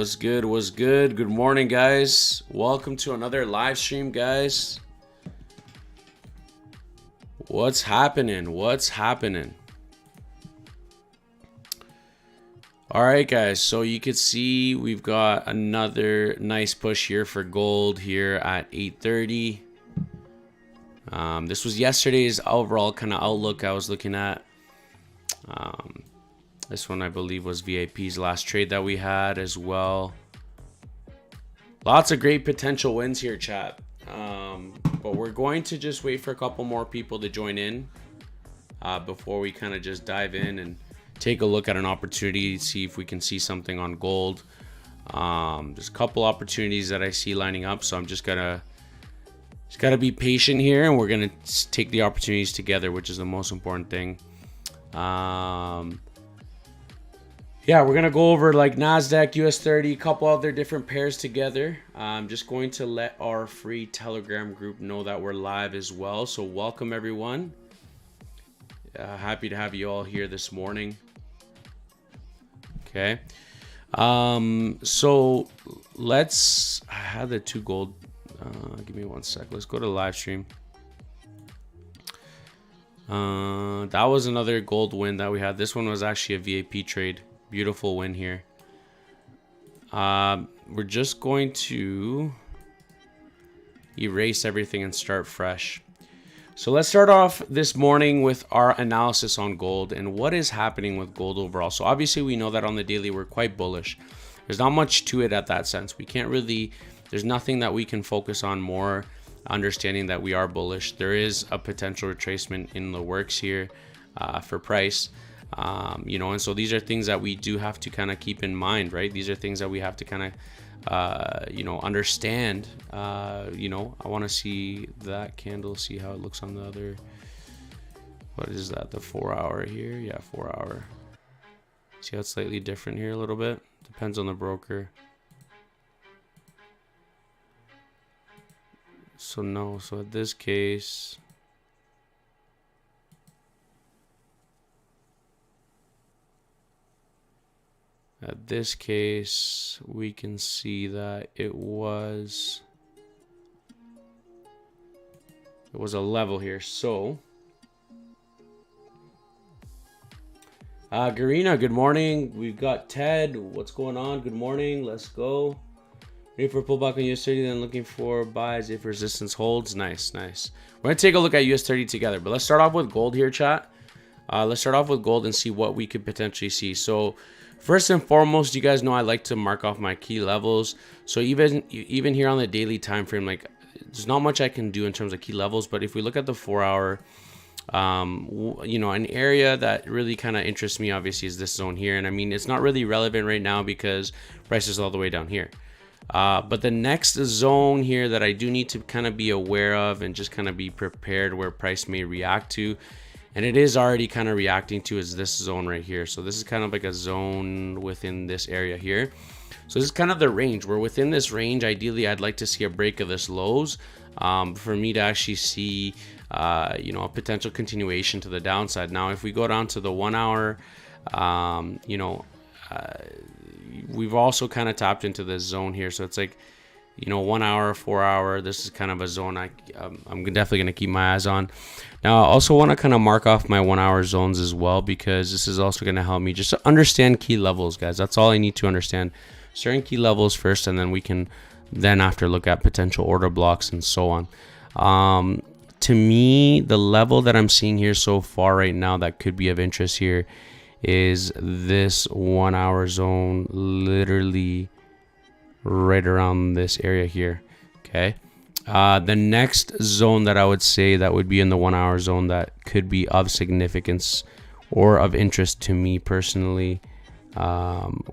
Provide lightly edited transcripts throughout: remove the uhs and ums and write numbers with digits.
What's good? What's good? Good morning, guys. Welcome to another live stream, guys. What's happening? What's happening? All right, guys. So you can see we've got another nice push here for gold here at 8:30. This was yesterday's overall kind of outlook I was looking at. This one, I believe, was VIP's last trade that we had as well. Lots of great potential wins here, chat. But we're going to just wait for a couple more people to join in before we kind of just dive in and take a look at an opportunity, see if we can see something on gold. There's a couple opportunities that I see lining up, so I'm just gotta be patient here, and we're gonna take the opportunities together, which is the most important thing. Yeah, we're gonna go over like Nasdaq, US30, a couple other different pairs together. I'm just going to let our free Telegram group know that we're live as well. So welcome, everyone. Happy to have you all here this morning. Okay. So let's. I had the two gold. Give me one sec. Let's go to live stream. That was another gold win that we had. This one was actually a VIP trade. Beautiful win here. We're just going to erase everything and start fresh. So let's start off this morning with our analysis on gold and what is happening with gold overall. So obviously we know that on the daily we're quite bullish. There's not much to it at that sense. We can't really, there's nothing that we can focus on more, understanding that we are bullish. There is a potential retracement in the works here for price. You know, and so these are things that we do have to kind of keep in mind, right? These are things that we have to kind of, you know, understand. You know, I want to see that candle, see how it looks on the other. What is that? The 4 hour here? Yeah, 4 hour. See how it's slightly different here a little bit? Depends on the broker. So no, so in this case, we can see that it was a level here. So Garina, good morning. We've got Ted. What's going on? Good morning. Let's go. Ready for a pullback on US30, then looking for buys if resistance holds. Nice, nice. We're gonna take a look at US30 together, but let's start off with gold here, chat. let's start off with gold and see what we could potentially see. So first and foremost, you guys know I like to mark off my key levels. So even here on the daily time frame, like there's not much I can do in terms of key levels. But if we look at the 4 hour, you know, an area that really kind of interests me obviously is this zone here. And I mean, it's not really relevant right now because price is all the way down here. But the next zone here that I do need to kind of be aware of and just kind of be prepared where price may react to, and it is already kind of reacting to, is this zone right here. So this is kind of like a zone within this area here. So this is kind of the range. We're within this range. Ideally, I'd like to see a break of this lows for me to actually see, you know, a potential continuation to the downside. Now, if we go down to the 1 hour, you know, we've also kind of tapped into this zone here. So it's like, you know, 1 hour, 4 hour, this is kind of a zone I'm definitely going to keep my eyes on. Now, I also want to kind of mark off my 1 hour zones as well, because this is also going to help me just to understand key levels, guys. That's all I need to understand. Certain key levels first, and then we can then after look at potential order blocks and so on. To me, the level that I'm seeing here so far right now that could be of interest here is this 1 hour zone, literally right around this area here. Okay. The next zone that I would say that would be in the 1 hour zone that could be of significance or of interest to me personally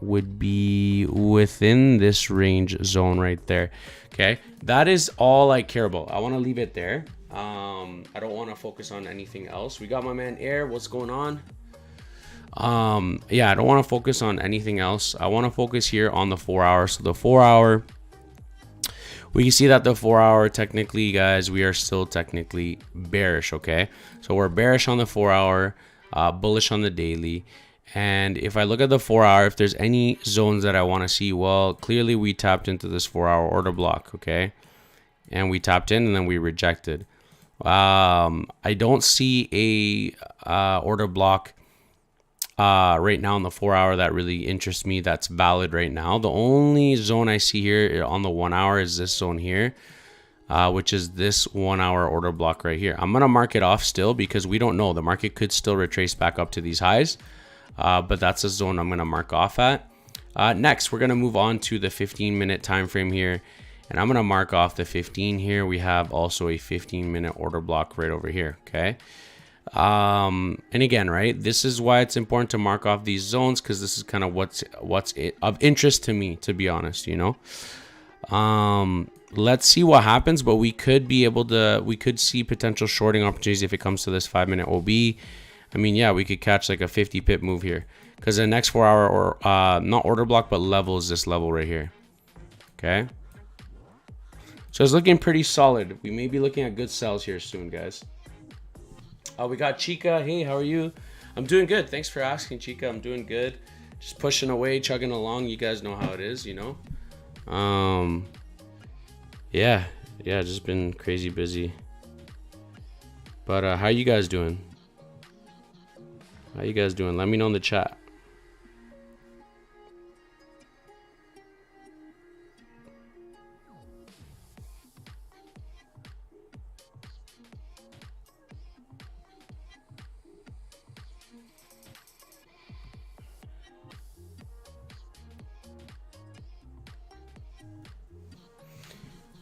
would be within this range zone right there. Okay, that is all I care about. I want to leave it there. I don't want to focus on anything else. We got my man Air. What's going on? Yeah, I don't want to focus on anything else. I want to focus here on the 4 hour. So the 4 hour, we can see that the 4 hour, technically, guys, we are still technically bearish. Okay, so we're bearish on the 4 hour, bullish on the daily. And if I look at the 4 hour, if there's any zones that I want to see, well, clearly we tapped into this 4 hour order block. Okay, and we tapped in and then we rejected. I don't see a order block right now on the 4 hour that really interests me, that's valid right now. The only zone I see here on the 1 hour is this zone here, which is this 1 hour order block right here. I'm gonna mark it off still because we don't know, the market could still retrace back up to these highs, but that's a zone I'm gonna mark off at. Next, we're gonna move on to the 15-minute time frame here, and I'm gonna mark off the 15 here. We have also a 15-minute order block right over here. Okay. And again, right, this is why it's important to mark off these zones, because this is kind of what's of interest to me, to be honest, you know. Let's see what happens, but we could see potential shorting opportunities if it comes to this 5-minute OB. I mean, yeah, we could catch like a 50 pip move here, because the next 4 hour or not order block but level is this level right here. Okay, so it's looking pretty solid. We may be looking at good sells here soon, guys. We got Chica. Hey, how are you? I'm doing good. Thanks for asking, Chica. I'm doing good. Just pushing away, chugging along. You guys know how it is, you know. Yeah, just been crazy busy. But how you guys doing? How you guys doing? Let me know in the chat.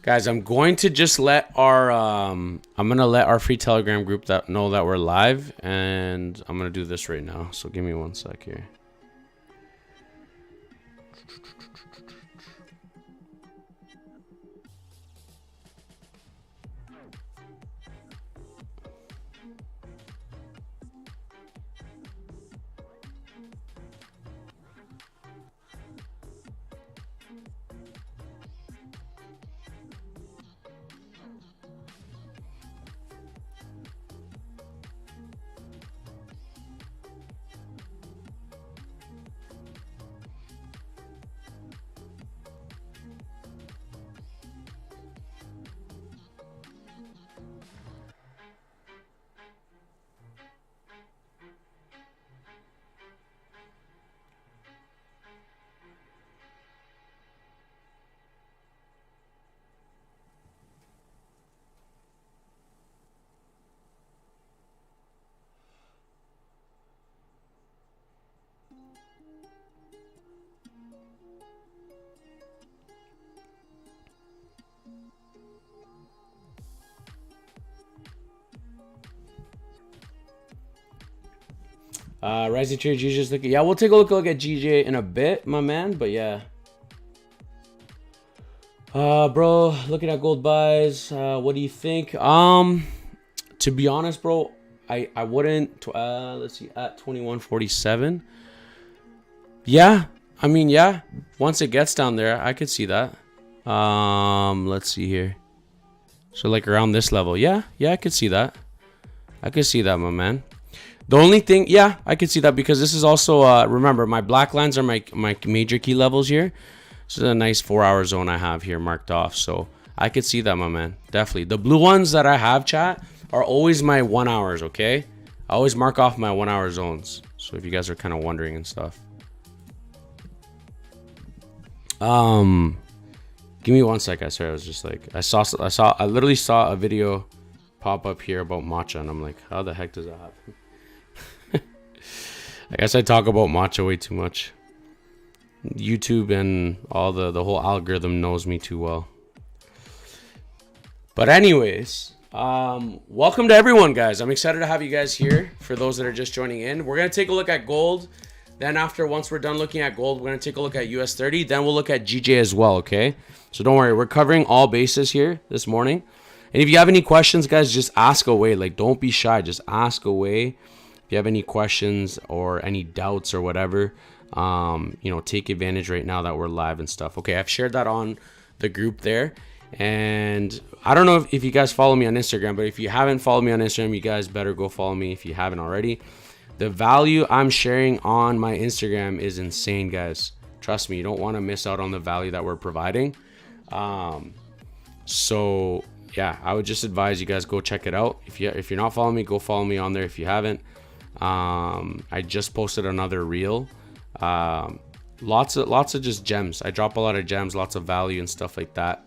Guys, I'm going to just let our I'm gonna let our free Telegram group know that we're live, and I'm gonna do this right now. So give me 1 sec here. Rising Trader GJ's looking. Yeah, we'll take a look at GJ in a bit, my man. But yeah. Bro, looking at gold buys. What do you think? To be honest, bro, I wouldn't. Let's see, at 21.47. Yeah, I mean, yeah. Once it gets down there, I could see that. Let's see here. So like around this level, yeah, I could see that. I could see that, my man. The only thing, yeah, I could see that because this is also, remember, my black lines are my major key levels here. This is a nice 4-hour zone I have here marked off. So I could see that, my man. Definitely. The blue ones that I have, chat, are always my 1 hours, okay? I always mark off my 1 hour zones. So if you guys are kind of wondering and stuff. Give me 1 sec, I swear. I was just like, I literally saw a video pop up here about matcha, and I'm like, how the heck does that happen? I guess I talk about matcha way too much. YouTube and all the whole algorithm knows me too well. But anyways, welcome to everyone, guys. I'm excited to have you guys here. For those that are just joining in, we're gonna take a look at gold. Then once we're done looking at gold, we're gonna take a look at US 30. Then we'll look at GJ as well. Okay, so don't worry, we're covering all bases here this morning. And if you have any questions, guys, just ask away. Like, don't be shy, just ask away. If you have any questions or any doubts or whatever, you know, take advantage right now that we're live and stuff. Okay, I've shared that on the group there. And I don't know if you guys follow me on Instagram, but if you haven't followed me on Instagram, you guys better go follow me if you haven't already. The value I'm sharing on my Instagram is insane, guys. Trust me, you don't want to miss out on the value that we're providing. So yeah, I would just advise you guys go check it out. If you're not following me, go follow me on there if you haven't. I just posted another reel. Lots of just gems. I drop a lot of gems, lots of value and stuff like that.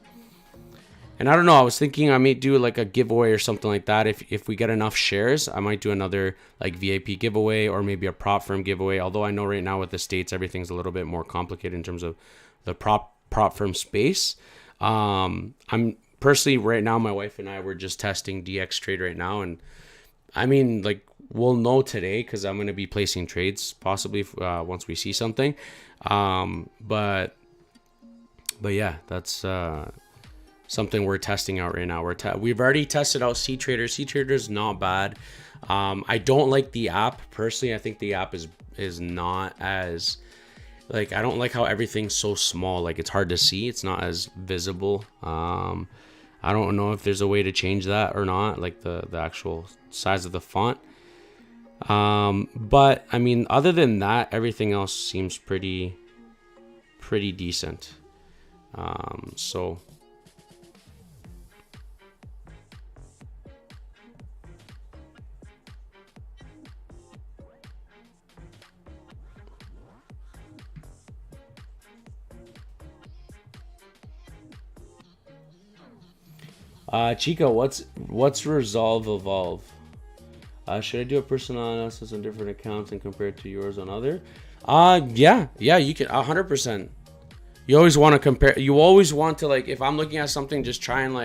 And I don't know, I was thinking I may do like a giveaway or something like that. If we get enough shares, I might do another like VIP giveaway or maybe a prop firm giveaway. Although I know right now with the States, everything's a little bit more complicated in terms of the prop firm space. I'm personally right now, my wife and I were just testing DX trade right now. And I mean, like, we'll know today because I'm going to be placing trades possibly once we see something. But yeah, that's something we're testing out right now. We've already tested out C Trader. C Trader is not bad. I don't like the app personally. I think the app is not as, like, I don't like how everything's so small. Like, it's hard to see. It's not as visible. I don't know if there's a way to change that or not, like the actual size of the font. But I mean, other than that, everything else seems pretty decent. So Chico, what's resolve evolve? Should I do a personal analysis on different accounts and compare it to yours on other? Yeah, you can 100%. You always want to compare. You always want to, like, if I'm looking at something, just try and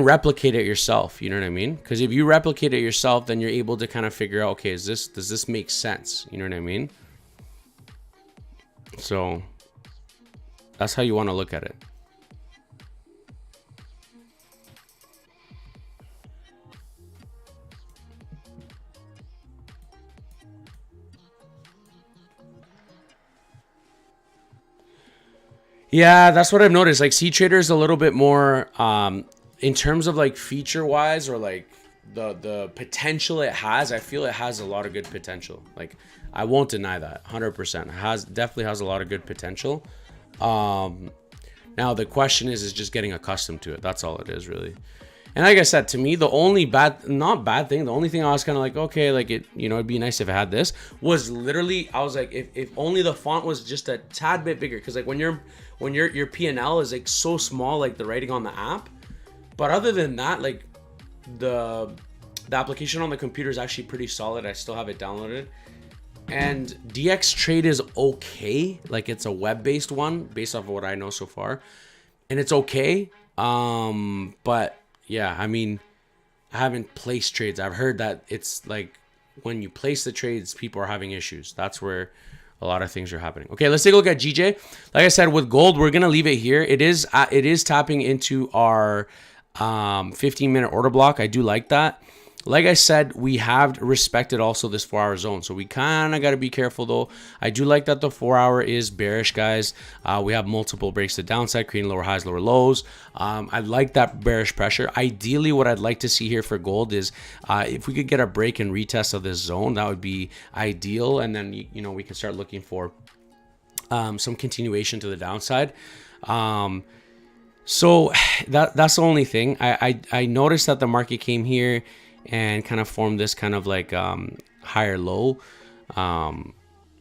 replicate it yourself. You know what I mean? Because if you replicate it yourself, then you're able to kind of figure out, okay, does this make sense? You know what I mean? So that's how you want to look at it. Yeah, that's what I've noticed. Like, C Trader is a little bit more in terms of like feature wise or like the potential it has. I feel it has a lot of good potential. Like, I won't deny that 100%. It definitely has a lot of good potential. Now the question is just getting accustomed to it. That's all it is, really. And like I said, to me, the only not bad thing, the only thing I was kind of like, okay, like, it, you know, it'd be nice if it had this, was literally, I was like, if only the font was just a tad bit bigger. Because like when your P&L is like so small, like the writing on the app. But other than that, like the application on the computer is actually pretty solid. I still have it downloaded. And DX Trade is okay. Like, it's a web-based one based off of what I know so far. And it's okay. But yeah, I mean, I haven't placed trades. I've heard that it's like when you place the trades, people are having issues. That's where a lot of things are happening. Okay, let's take a look at GJ. Like I said, with gold, we're gonna leave it here. It is tapping into our 15-minute order block. I do like that. Like I said, we have respected also this 4-hour zone. So we kind of got to be careful though. I do like that the 4-hour is bearish, guys. We have multiple breaks to downside, creating lower highs, lower lows. I like that bearish pressure. Ideally, what I'd like to see here for gold is if we could get a break and retest of this zone, that would be ideal. And then, you know, we can start looking for some continuation to the downside. So that's the only thing. I noticed that the market came here and kind of formed this kind of like higher low.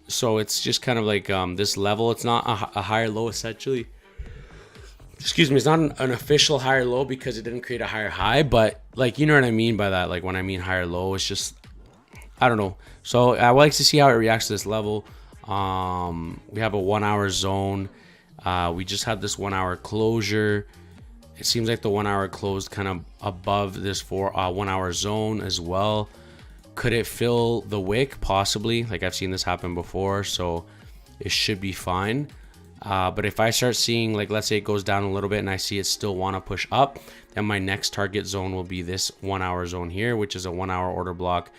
So it's just kind of like this level. It's not a higher low essentially. Excuse me, it's not an official higher low because it didn't create a higher high, but like, you know what I mean by that? Like when I mean higher low, it's just, I don't know. So I would like to see how it reacts to this level. We have a 1-hour zone. We just had this 1-hour closure. It seems like the 1-hour closed kind of above this 1-hour zone as well. Could it fill the wick? Possibly. Like I've seen this happen before, so it should be fine. But if I start seeing, like, let's say it goes down a little bit and I see it still want to push up, then my next target zone will be this 1-hour zone here, which is a 1-hour order block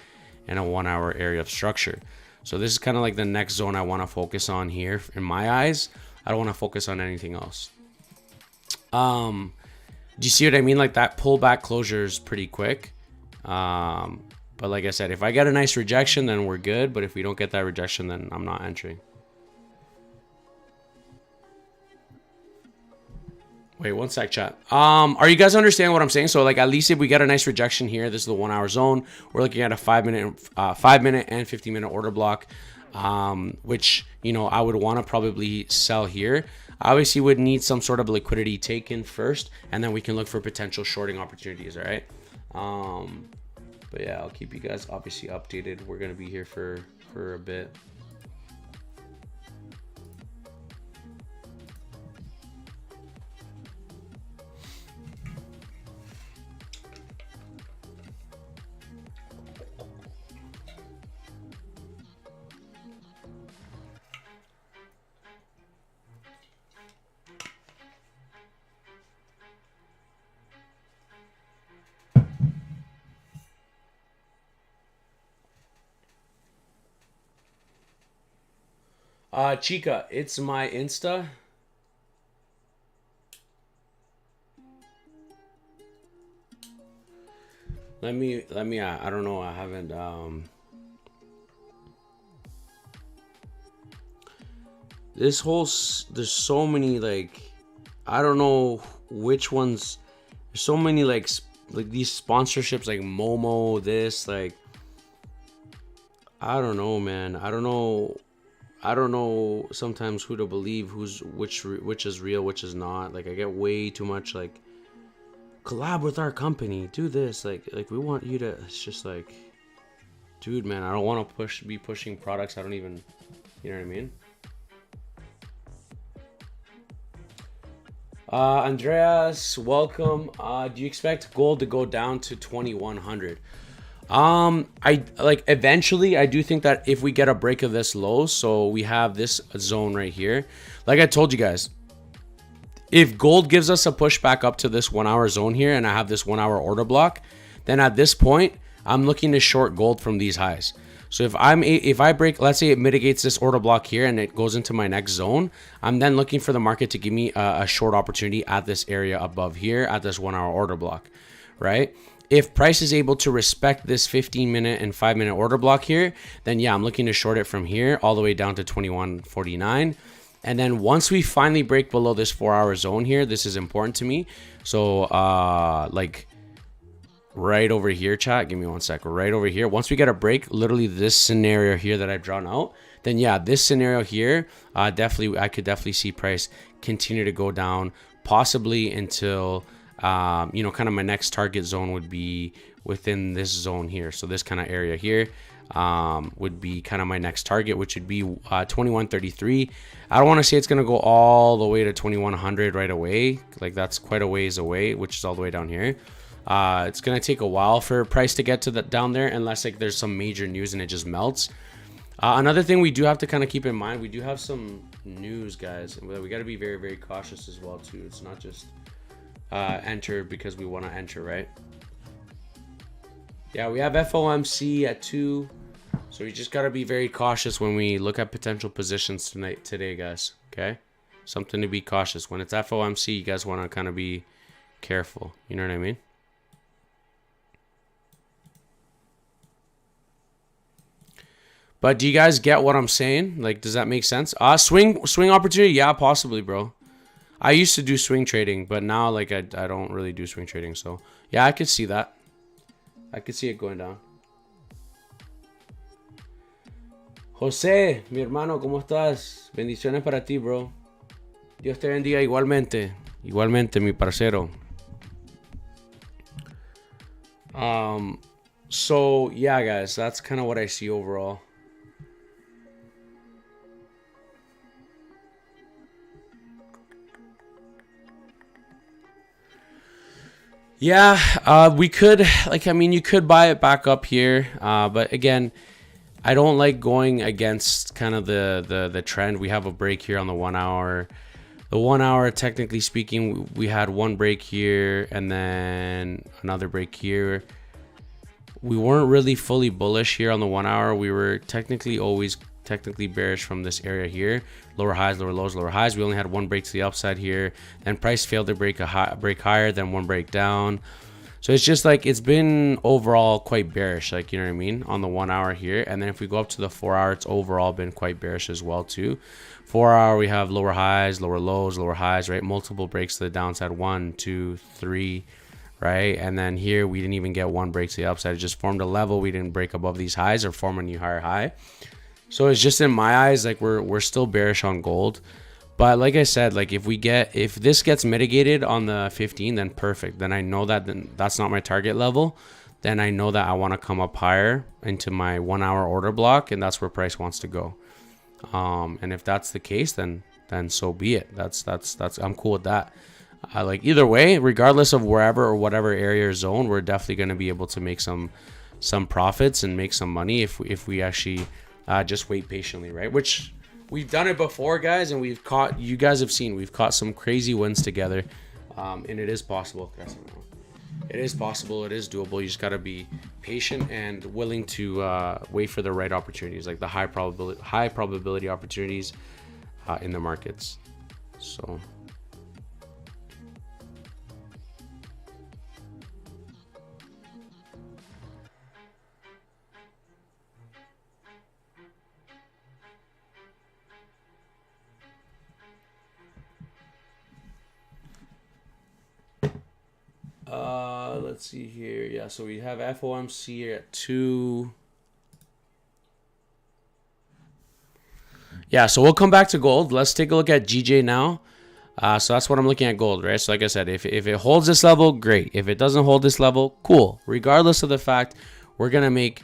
and a 1-hour area of structure. So this is kind of like the next zone I want to focus on here in my eyes. I don't want to focus on anything else. Do you see what I mean? Like that pullback closure is pretty quick. But like I said, if I get a nice rejection, then we're good. But if we don't get that rejection, then I'm not entering. Wait, one sec, chat. Are you guys understanding what I'm saying? So like at least if we get a nice rejection here, this is the 1-hour zone. We're looking at a 5-minute and 15-minute order block, which, you know, I would want to probably sell here. Obviously would need some sort of liquidity taken first, and then we can look for potential shorting opportunities. All right. But yeah, I'll keep you guys obviously updated. We're gonna be here for a bit. Chica, it's my Insta. Let me, I don't know. I haven't, this whole, there's so many, like, I don't know which ones, there's so many, like these sponsorships, like Momo, this, like, I don't know, man. I don't know sometimes who to believe, which is real, which is not. Like I get way too much like collab with our company, do this, like we want you to. It's just like, dude, man, I don't want to be pushing products I don't even, you know what I mean? Andreas, welcome. Do you expect gold to go down to 2100? I like eventually I do think that if we get a break of this low, so we have this zone right here, like I told you guys, if gold gives us a push back up to this 1-hour zone here and I have this 1-hour order block, then at this point I'm looking to short gold from these highs. So if I break, let's say it mitigates this order block here and it goes into my next zone, I'm then looking for the market to give me a short opportunity at this area above here at this 1-hour order block, right? If price is able to respect this 15-minute and 5-minute order block here, then yeah, I'm looking to short it from here all the way down to 2149. And then once we finally break below this 4-hour zone here, this is important to me. So like right over here, chat, give me one sec, right over here. Once we get a break, literally this scenario here that I've drawn out, then yeah, this scenario here, I could definitely see price continue to go down, possibly until you know, kind of my next target zone would be within this zone here. So this kind of area here would be kind of my next target, which would be 2133. I don't want to say it's going to go all the way to 2100 right away. Like that's quite a ways away, which is all the way down here. It's gonna take a while for price to get to down there, unless like there's some major news and it just melts. Another thing we do have to kind of keep in mind, we do have some news, guys, and we got to be very, very cautious as well too. It's not just enter because we want to enter, right? Yeah, we have FOMC at 2, so we just got to be very cautious when we look at potential positions today, guys. Okay, something to be cautious when it's FOMC. You guys want to kind of be careful. You know what I mean? But do you guys get what I'm saying? Like, does that make sense? Swing opportunity? Yeah, possibly, bro. I used to do swing trading, but now, like, I don't really do swing trading. So, yeah, I could see that. I could see it going down. José, mi hermano, ¿cómo estás? Bendiciones para ti, bro. Dios te bendiga igualmente. Igualmente, mi parcero. So, yeah, guys, that's kind of what I see overall. Yeah, we could, like, I mean, you could buy it back up here, but again, I don't like going against kind of the trend. We have a break here on the 1 hour. The 1 hour, technically speaking, we had one break here and then another break here. We weren't really fully bullish here on the 1 hour. We were always technically bearish from this area here. Lower highs, lower lows, lower highs. We only had one break to the upside here, and price failed to break higher, then one break down. So it's just like, it's been overall quite bearish, like, you know what I mean, on the 1 hour here. And then if we go up to the 4 hour, it's overall been quite bearish as well too. 4 hour, we have lower highs, lower lows, lower highs, right? Multiple breaks to the downside, 1, 2, 3, right? And then here we didn't even get one break to the upside. It just formed a level. We didn't break above these highs or form a new higher high. So it's just, in my eyes, like, we're still bearish on gold. But like I said, like, if this gets mitigated on the 15, then perfect. Then I know that that's not my target level. Then I know that I want to come up higher into my 1 hour order block, and that's where price wants to go. And if that's the case, then so be it. That's I'm cool with that. Like, either way, regardless of wherever or whatever area or zone, we're definitely going to be able to make some profits and make some money if we actually just wait patiently, right? Which we've done it before, guys, and you guys have seen, we've caught some crazy wins together, and it is possible. It is possible. It is doable. You just got to be patient and willing to wait for the right opportunities, like the high probability opportunities in the markets. So. Let's see here. Yeah, so we have FOMC at 2. Yeah, so we'll come back to gold. Let's take a look at GJ now. So that's what I'm looking at gold, right? So like I said, if it holds this level, great. If it doesn't hold this level, cool. Regardless of the fact, we're gonna make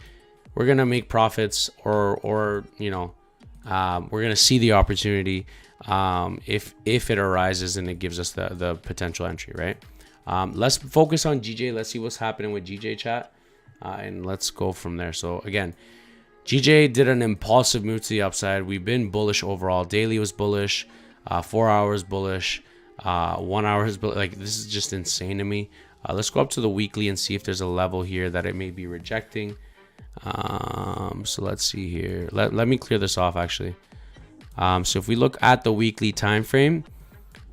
profits, or you know, we're gonna see the opportunity if it arises and it gives us the potential entry, right? Let's focus on GJ. Let's see what's happening with GJ, chat, and let's go from there. So again, GJ did an impulsive move to the upside. We've been bullish overall. Daily was bullish, 4 hours bullish, 1 hour is bullish. Like, this is just insane to me. Let's go up to the weekly and see if there's a level here that it may be rejecting. So let's see here. Let me clear this off, actually. So if we look at the weekly time frame,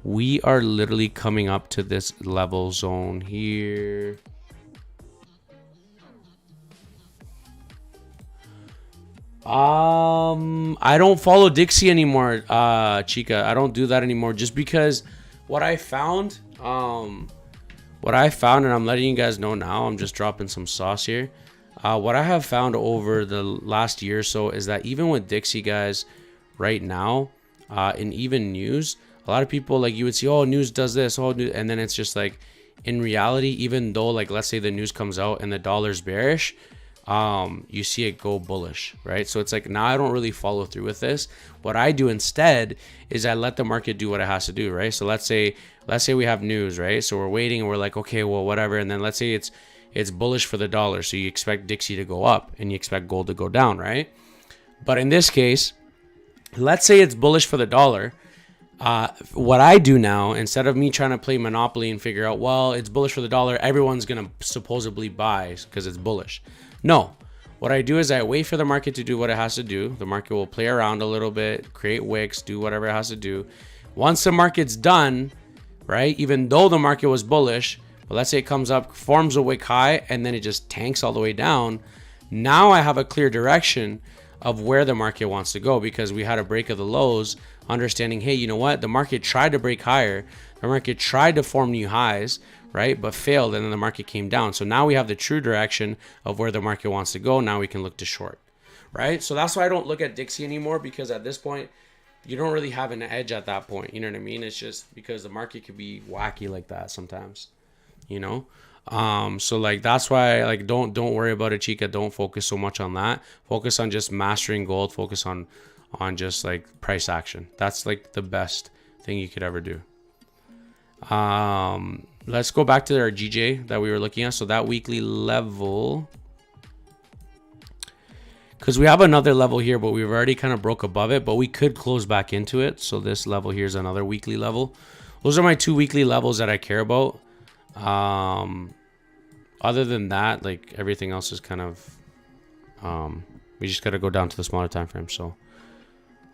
we are literally coming up to this level zone here. I don't follow Dixie anymore, Chica. I don't do that anymore, just because what I found, and I'm letting you guys know now, I'm just dropping some sauce here. What I have found over the last year or so is that even with Dixie, guys, right now, in even news, a lot of people, like, you would see, oh, news does this, oh, and then it's just like, in reality, even though, like, let's say the news comes out and the dollar's bearish, you see it go bullish, right? So it's like, now I don't really follow through with this. What I do instead is I let the market do what it has to do, right? So let's say let's say we have news, right? So we're waiting and we're like, okay, well, whatever. And then let's say it's bullish for the dollar. So you expect Dixie to go up and you expect gold to go down, right? But in this case, let's say it's bullish for the dollar. What I do now, instead of me trying to play Monopoly and figure out, well, it's bullish for the dollar, everyone's going to supposedly buy because it's bullish. No. What I do is I wait for the market to do what it has to do. The market will play around a little bit, create wicks, do whatever it has to do. Once the market's done, right, even though the market was bullish, but let's say it comes up, forms a wick high, and then it just tanks all the way down. Now I have a clear direction of where the market wants to go because we had a break of the lows, understanding, hey, you know what? The market tried to break higher. The market tried to form new highs, right? But failed, and then the market came down. So now we have the true direction of where the market wants to go. Now we can look to short, right? So that's why I don't look at Dixie anymore, because at this point, you don't really have an edge at that point. You know what I mean? It's just because the market could be wacky like that sometimes, you know? So like, that's why, like, don't worry about it, Chica. Don't focus so much on that. Focus on just mastering gold. Focus on just like price action. That's like the best thing you could ever do. Let's go back to our GJ that we were looking at. So that weekly level, because we have another level here, but we've already kind of broke above it, but we could close back into it. So this level here is another weekly level. Those are my 2 weekly levels that I care about. Other than that, like, everything else is kind of, we just got to go down to the smaller time frame. So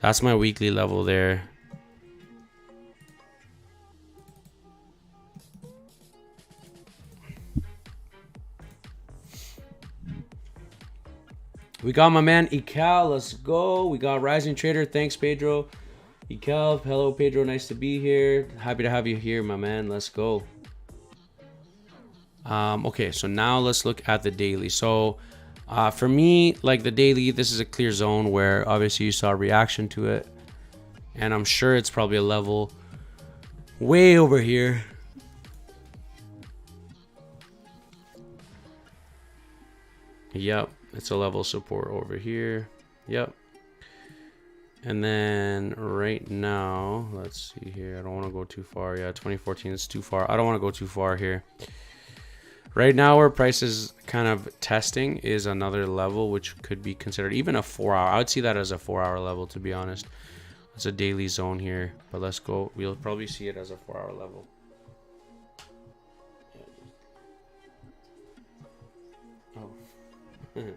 that's my weekly level there. We got my man Ical. Let's go. We got Rising Trader. Thanks, Pedro. Ical, hello, Pedro. Nice to be here. Happy to have you here, my man. Let's go. Okay, so now let's look at the daily. So for me, like the daily, this is a clear zone where obviously you saw a reaction to it, and I'm sure it's probably a level way over here. Yep, it's a level support over here. Yep. And then right now, let's see here. I don't want to go too far. Yeah, 2014 is too far. I don't want to go too far here. Right now, where price is kind of testing is another level, which could be considered even a 4-hour. I would see that as a 4-hour level, to be honest. It's a daily zone here, but let's go. We'll probably see it as a 4-hour level. Oh. Nice.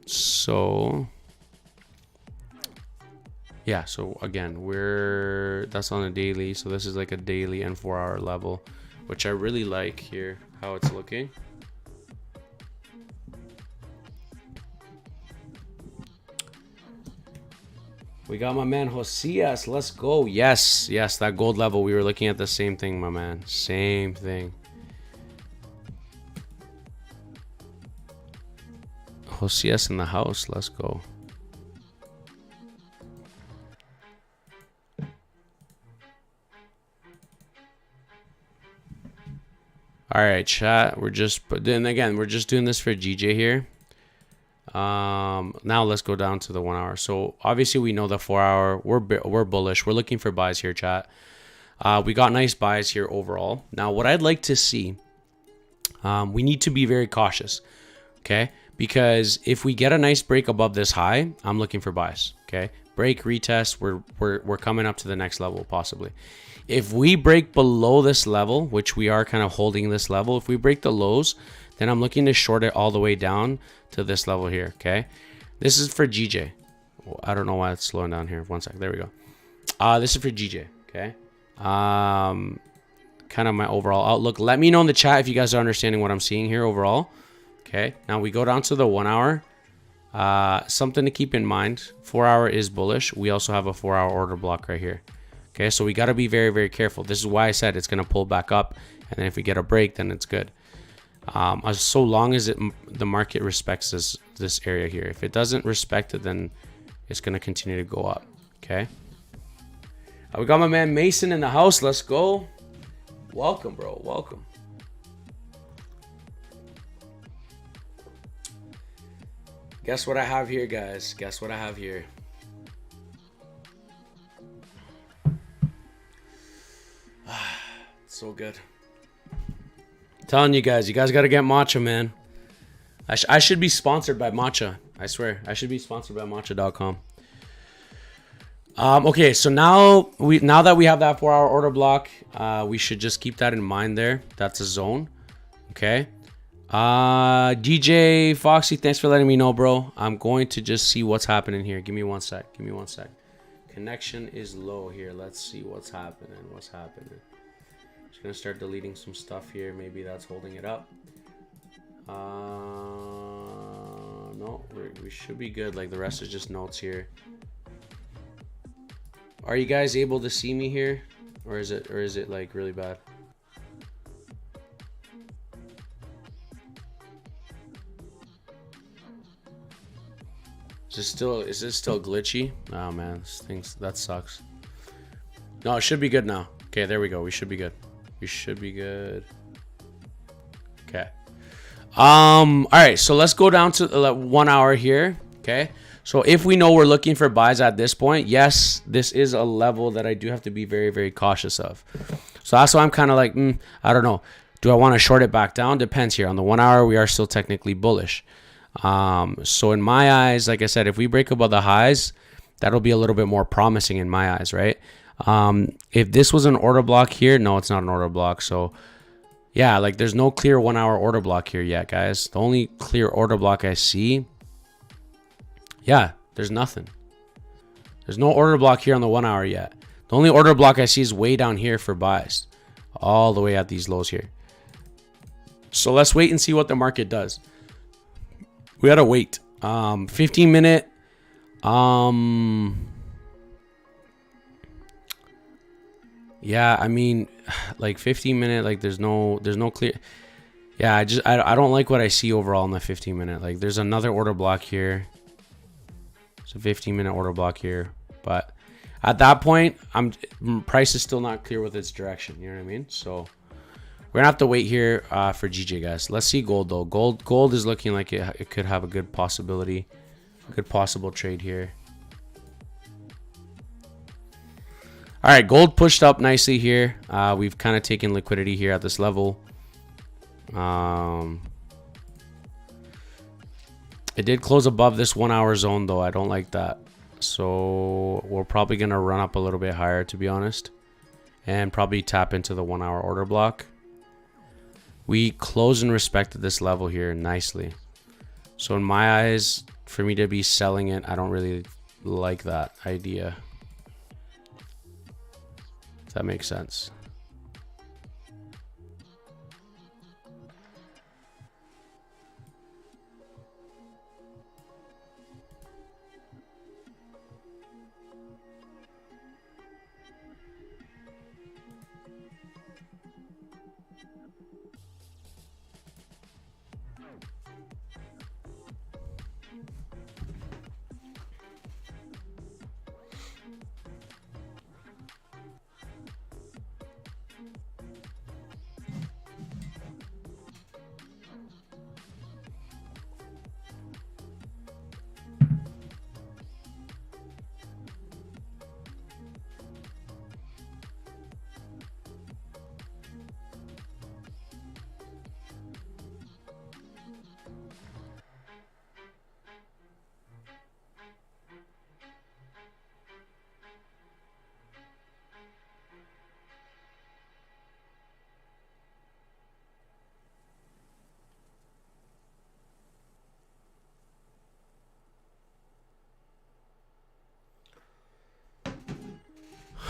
So yeah, so again, that's on a daily, so this is like a daily and 4-hour level, which I really like here how it's looking. We got my man Josias. Let's go. Yes, that gold level, we were looking at the same thing, my man. Same thing. Josias in the house. Let's go. All right, chat. We're just doing this for GJ here. Now let's go down to the 1 hour. So obviously we know the 4-hour. We're bullish. We're looking for buys here, chat. We got nice buys here overall. Now what I'd like to see, we need to be very cautious, okay? Because if we get a nice break above this high, I'm looking for buys, okay? Break, retest. We're coming up to the next level possibly. If we break below this level, which we are kind of holding this level, if we break the lows, then I'm looking to short it all the way down to this level here, okay? This is for GJ. Well, I don't know why it's slowing down here. 1 sec. There we go. This is for GJ, okay? Kind of my overall outlook. Let me know in the chat if you guys are understanding what I'm seeing here overall, okay? Now we go down to the 1 hour. Something to keep in mind. 4-hour is bullish. We also have a 4-hour order block right here. Okay, so we got to be very, very careful. This is why I said it's going to pull back up, and then if we get a break, then it's good. So long as the market respects this area here. If it doesn't respect it, then it's going to continue to go up. Okay. We got my man Mason in the house. Let's go. Welcome, bro. Welcome. Guess what I have here, guys? Guess what I have here? So good. Telling you guys got to get matcha, man. I should be sponsored by matcha. I swear, I should be sponsored by matcha.com. Okay, so now that we have that 4-hour order block, we should just keep that in mind there. That's a zone. Okay. DJ Foxy, thanks for letting me know, bro. I'm going to just see what's happening here. Give me one sec. Connection is low here. Let's see what's happening. Just gonna start deleting some stuff here. Maybe that's holding it up. No, we should be good. Like the rest is just notes here. Are you guys able to see me here, or is it like really bad? Is this still glitchy? Oh man, that sucks. No, it should be good now. Okay, there we go. We should be good. Okay. All right, so let's go down to 1 hour here. Okay. So if we know we're looking for buys at this point, yes, this is a level that I do have to be very, very cautious of. So that's why I'm kind of like, I don't know. Do I want to short it back down? Depends here. On the 1 hour, we are still technically bullish. So in my eyes, like I said, if we break above the highs, that'll be a little bit more promising in my eyes, right? If this was an order block here, no, it's not an order block. So yeah, like there's no clear 1 hour order block here yet, guys. The only clear order block I see, yeah, there's nothing. There's no order block here on the 1 hour yet. The only order block I see is way down here for buys, all the way at these lows here. So let's wait and see what the market does. We gotta wait. 15 minute. Yeah, I mean, like 15 minute. Like there's no clear. Yeah, I don't like what I see overall in the 15 minute. Like there's another order block here. It's a 15-minute order block here, but at that point, price is still not clear with its direction. You know what I mean? So we're gonna have to wait here for GJ, guys. Let's see gold though. Gold is looking like it could have a good possibility, good possible trade here. All right, gold pushed up nicely here. We've kind of taken liquidity here at this level. It did close above this 1 hour zone though. I don't like that. So we're probably gonna run up a little bit higher, to be honest, and probably tap into the 1 hour order block. We close and respected this level here nicely. So in my eyes, for me to be selling it, I don't really like that idea. If that makes sense.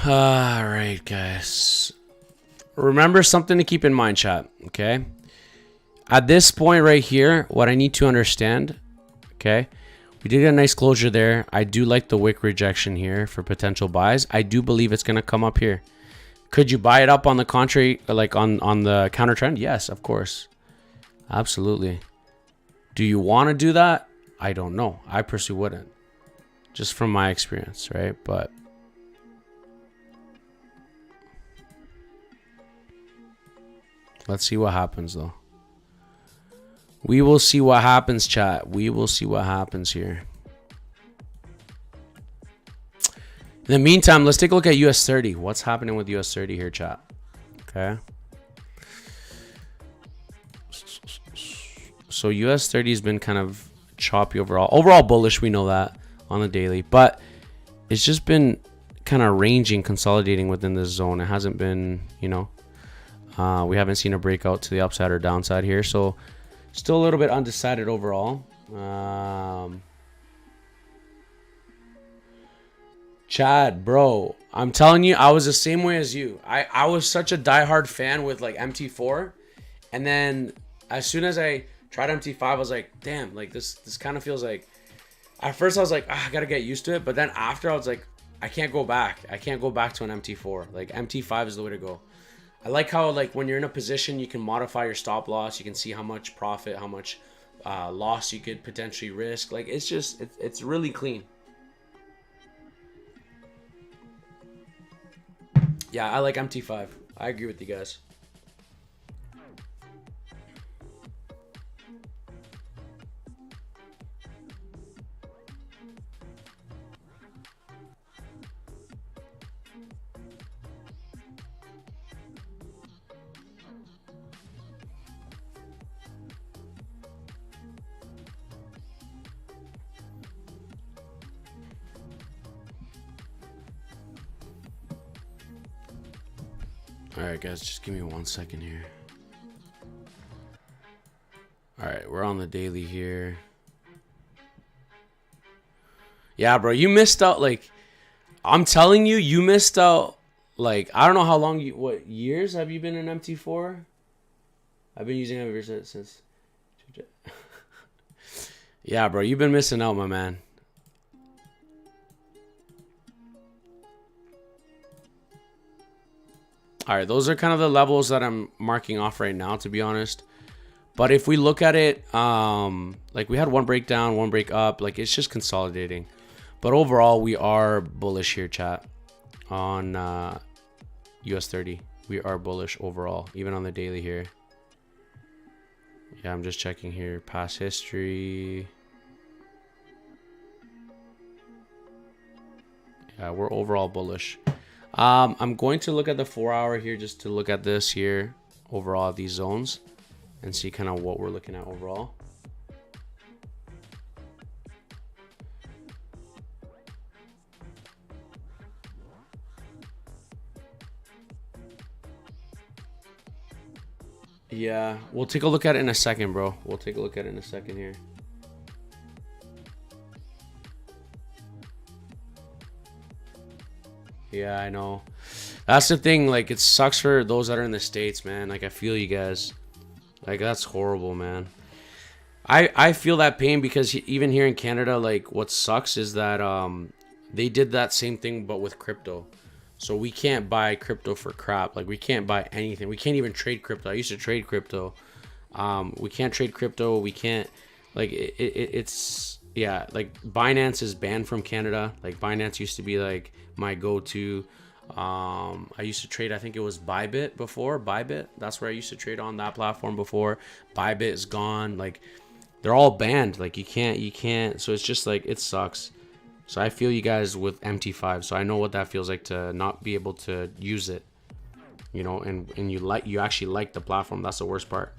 All right, guys. Remember something to keep in mind, chat. Okay. At this point right here, what I need to understand. Okay. We did get a nice closure there. I do like the wick rejection here for potential buys. I do believe it's going to come up here. Could you buy it up on the contrary, like on the counter trend? Yes, of course. Absolutely. Do you want to do that? I don't know. I personally wouldn't. Just from my experience, right? But let's see what happens, though. We will see what happens, chat. We will see what happens here. In the meantime, let's take a look at US 30. What's happening with US 30 here, chat? Okay. So US30 has been kind of choppy overall. Overall bullish, we know that on the daily, but it's just been kind of ranging, consolidating within this zone. It hasn't been, you know, we haven't seen a breakout to the upside or downside here. So still a little bit undecided overall. Chad, bro, I'm telling you, I was the same way as you. I was such a diehard fan with like MT4, and then as soon as I tried MT5, I was like, damn, like this kind of feels like. At first, I was like, I gotta get used to it, but then after, I was like, I can't go back. I can't go back to an MT4. Like MT5 is the way to go. I like how like when you're in a position, you can modify your stop loss. You can see how much profit, how much loss you could potentially risk. Like it's just, it's really clean. Yeah, I like MT5. I agree with you guys. All right, guys, just give me 1 second here. All right, we're on the daily here. Yeah, bro, you missed out. Like, I'm telling you, you missed out. Like, I don't know how long you, what years have you been in MT4? I've been using it ever since. Yeah, bro, you've been missing out, my man. All right, those are kind of the levels that I'm marking off right now, to be honest. But if we look at it, like we had one breakdown, one break up, like it's just consolidating. But overall, we are bullish here, chat, on US30. We are bullish overall, even on the daily here. Yeah, I'm just checking here, past history. Yeah, we're overall bullish. I'm going to look at the 4 hour here just to look at this here overall, these zones, and see kind of what we're looking at overall. Yeah, we'll take a look at it in a second, bro. We'll take a look at it in a second here. Yeah, I know. That's the thing. Like, it sucks for those that are in the States, man. Like, I feel you guys. Like, that's horrible, man. I feel that pain because even here in Canada, like, what sucks is that they did that same thing but with crypto. So we can't buy crypto for crap. Like, we can't buy anything. We can't even trade crypto. I used to trade crypto. We can't trade crypto. We can't, like, it's, yeah, like, Binance is banned from Canada. Like, Binance used to be, like, my go-to. I used to trade, I think it was Bybit before. Bybit, that's where I used to trade on that platform before. Bybit is gone. Like, they're all banned. Like, you can't. So it's just, like, it sucks. So I feel you guys with MT5. So I know what that feels like to not be able to use it, you know, and you actually like the platform. That's the worst part.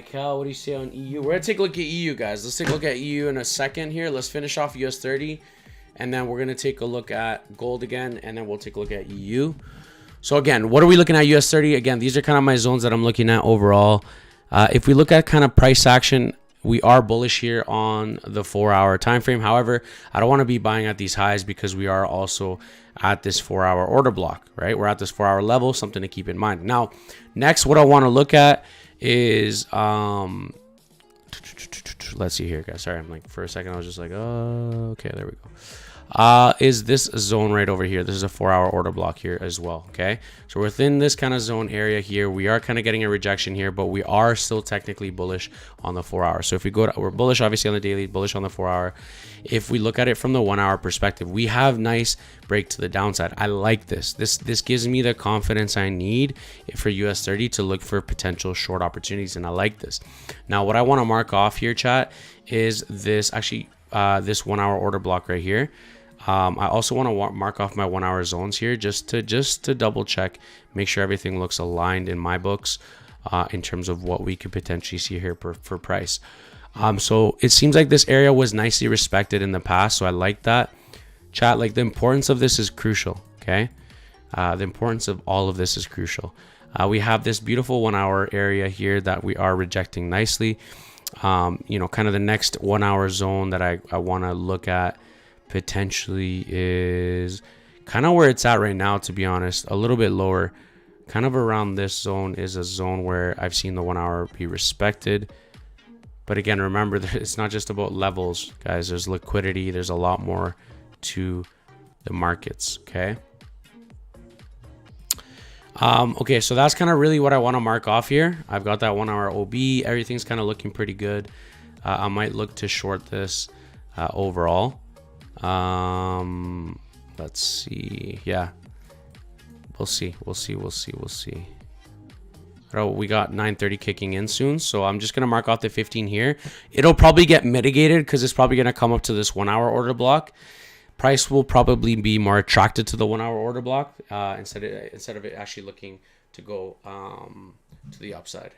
Cal, what do you say on EU? We're gonna take a look at EU, guys. Let's take a look at EU in a second here. Let's finish off US30, and then we're gonna take a look at gold again, and then we'll take a look at EU. So again, what are we looking at US30? Again, these are kind of my zones that I'm looking at overall. If we look at kind of price action, we are bullish here on the 4-hour time frame. However, I don't want to be buying at these highs because we are also at this 4-hour order block, right? We're at this 4-hour level, something to keep in mind. Now, next, what I want to look at is let's see here, guys. Sorry, I'm like, for a second I was just like, oh, okay, there we go. Is this zone right over here. This is a 4-hour order block here as well. Okay, so within this kind of zone area here, we are kind of getting a rejection here, but we are still technically bullish on the 4-hour. So if we go to, we're bullish obviously on the daily, bullish on the 4-hour. If we look at it from the 1-hour perspective, we have nice break to the downside. I like this. This gives me the confidence I need for US 30 to look for potential short opportunities, and I like this. Now, what I want to mark off here, chat, is this actually this 1-hour order block right here. I also want to mark off my 1-hour zones here just to double check, make sure everything looks aligned in my books in terms of what we could potentially see here for price. So it seems like this area was nicely respected in the past, so I like that. Chat, like, the importance of this is crucial. Okay, the importance of all of this is crucial. We have this beautiful 1-hour area here that we are rejecting nicely. You know, kind of the next 1-hour zone that I want to look at potentially is kind of where it's at right now, to be honest, a little bit lower, kind of around this zone is a zone where I've seen the 1-hour be respected. But again, remember, it's not just about levels, guys. There's liquidity, there's a lot more to the markets. Okay, okay, so that's kind of really what I want to mark off here. I've got that 1-hour OB, everything's kind of looking pretty good. I might look to short this overall. Let's see. Yeah, we'll see. Oh, we got 930 kicking in soon, so I'm just gonna mark off the 15 here. It'll probably get mitigated because it's probably gonna come up to this 1-hour order block. Price will probably be more attracted to the 1-hour order block instead of it actually looking to go to the upside.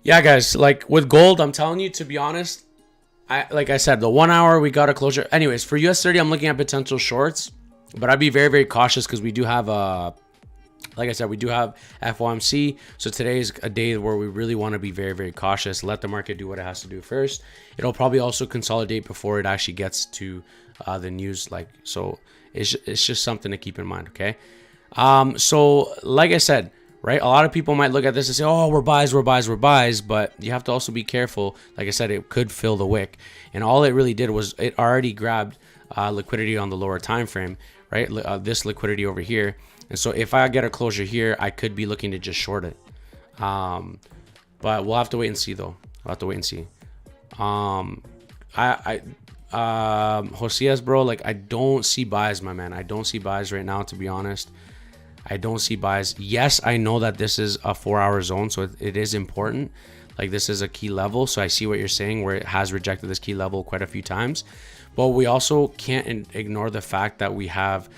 Yeah, guys, like with gold, I'm telling you, to be honest, like I said, the 1-hour, we got a closure. Anyways, for US 30, I'm looking at potential shorts, but I'd be very, very cautious because we do have like I said, we do have FOMC. So today is a day where we really want to be very, very cautious. Let the market do what it has to do first. It'll probably also consolidate before it actually gets to the news. Like, so it's just something to keep in mind. Okay. So like I said, right, a lot of people might look at this and say, oh, we're buys, but you have to also be careful. Like I said, it could fill the wick, and all it really did was it already grabbed liquidity on the lower time frame, right? This liquidity over here. And so if I get a closure here, I could be looking to just short it. But we'll have to wait and see, though. We'll have to wait and see. Josias, bro, like, I don't see buys, my man. I don't see buys right now, to be honest. I don't see buys. Yes, I know that this is a 4-hour zone, so it is important. Like, this is a key level, so I see what you're saying, where it has rejected this key level quite a few times. But we also can't ignore the fact that we have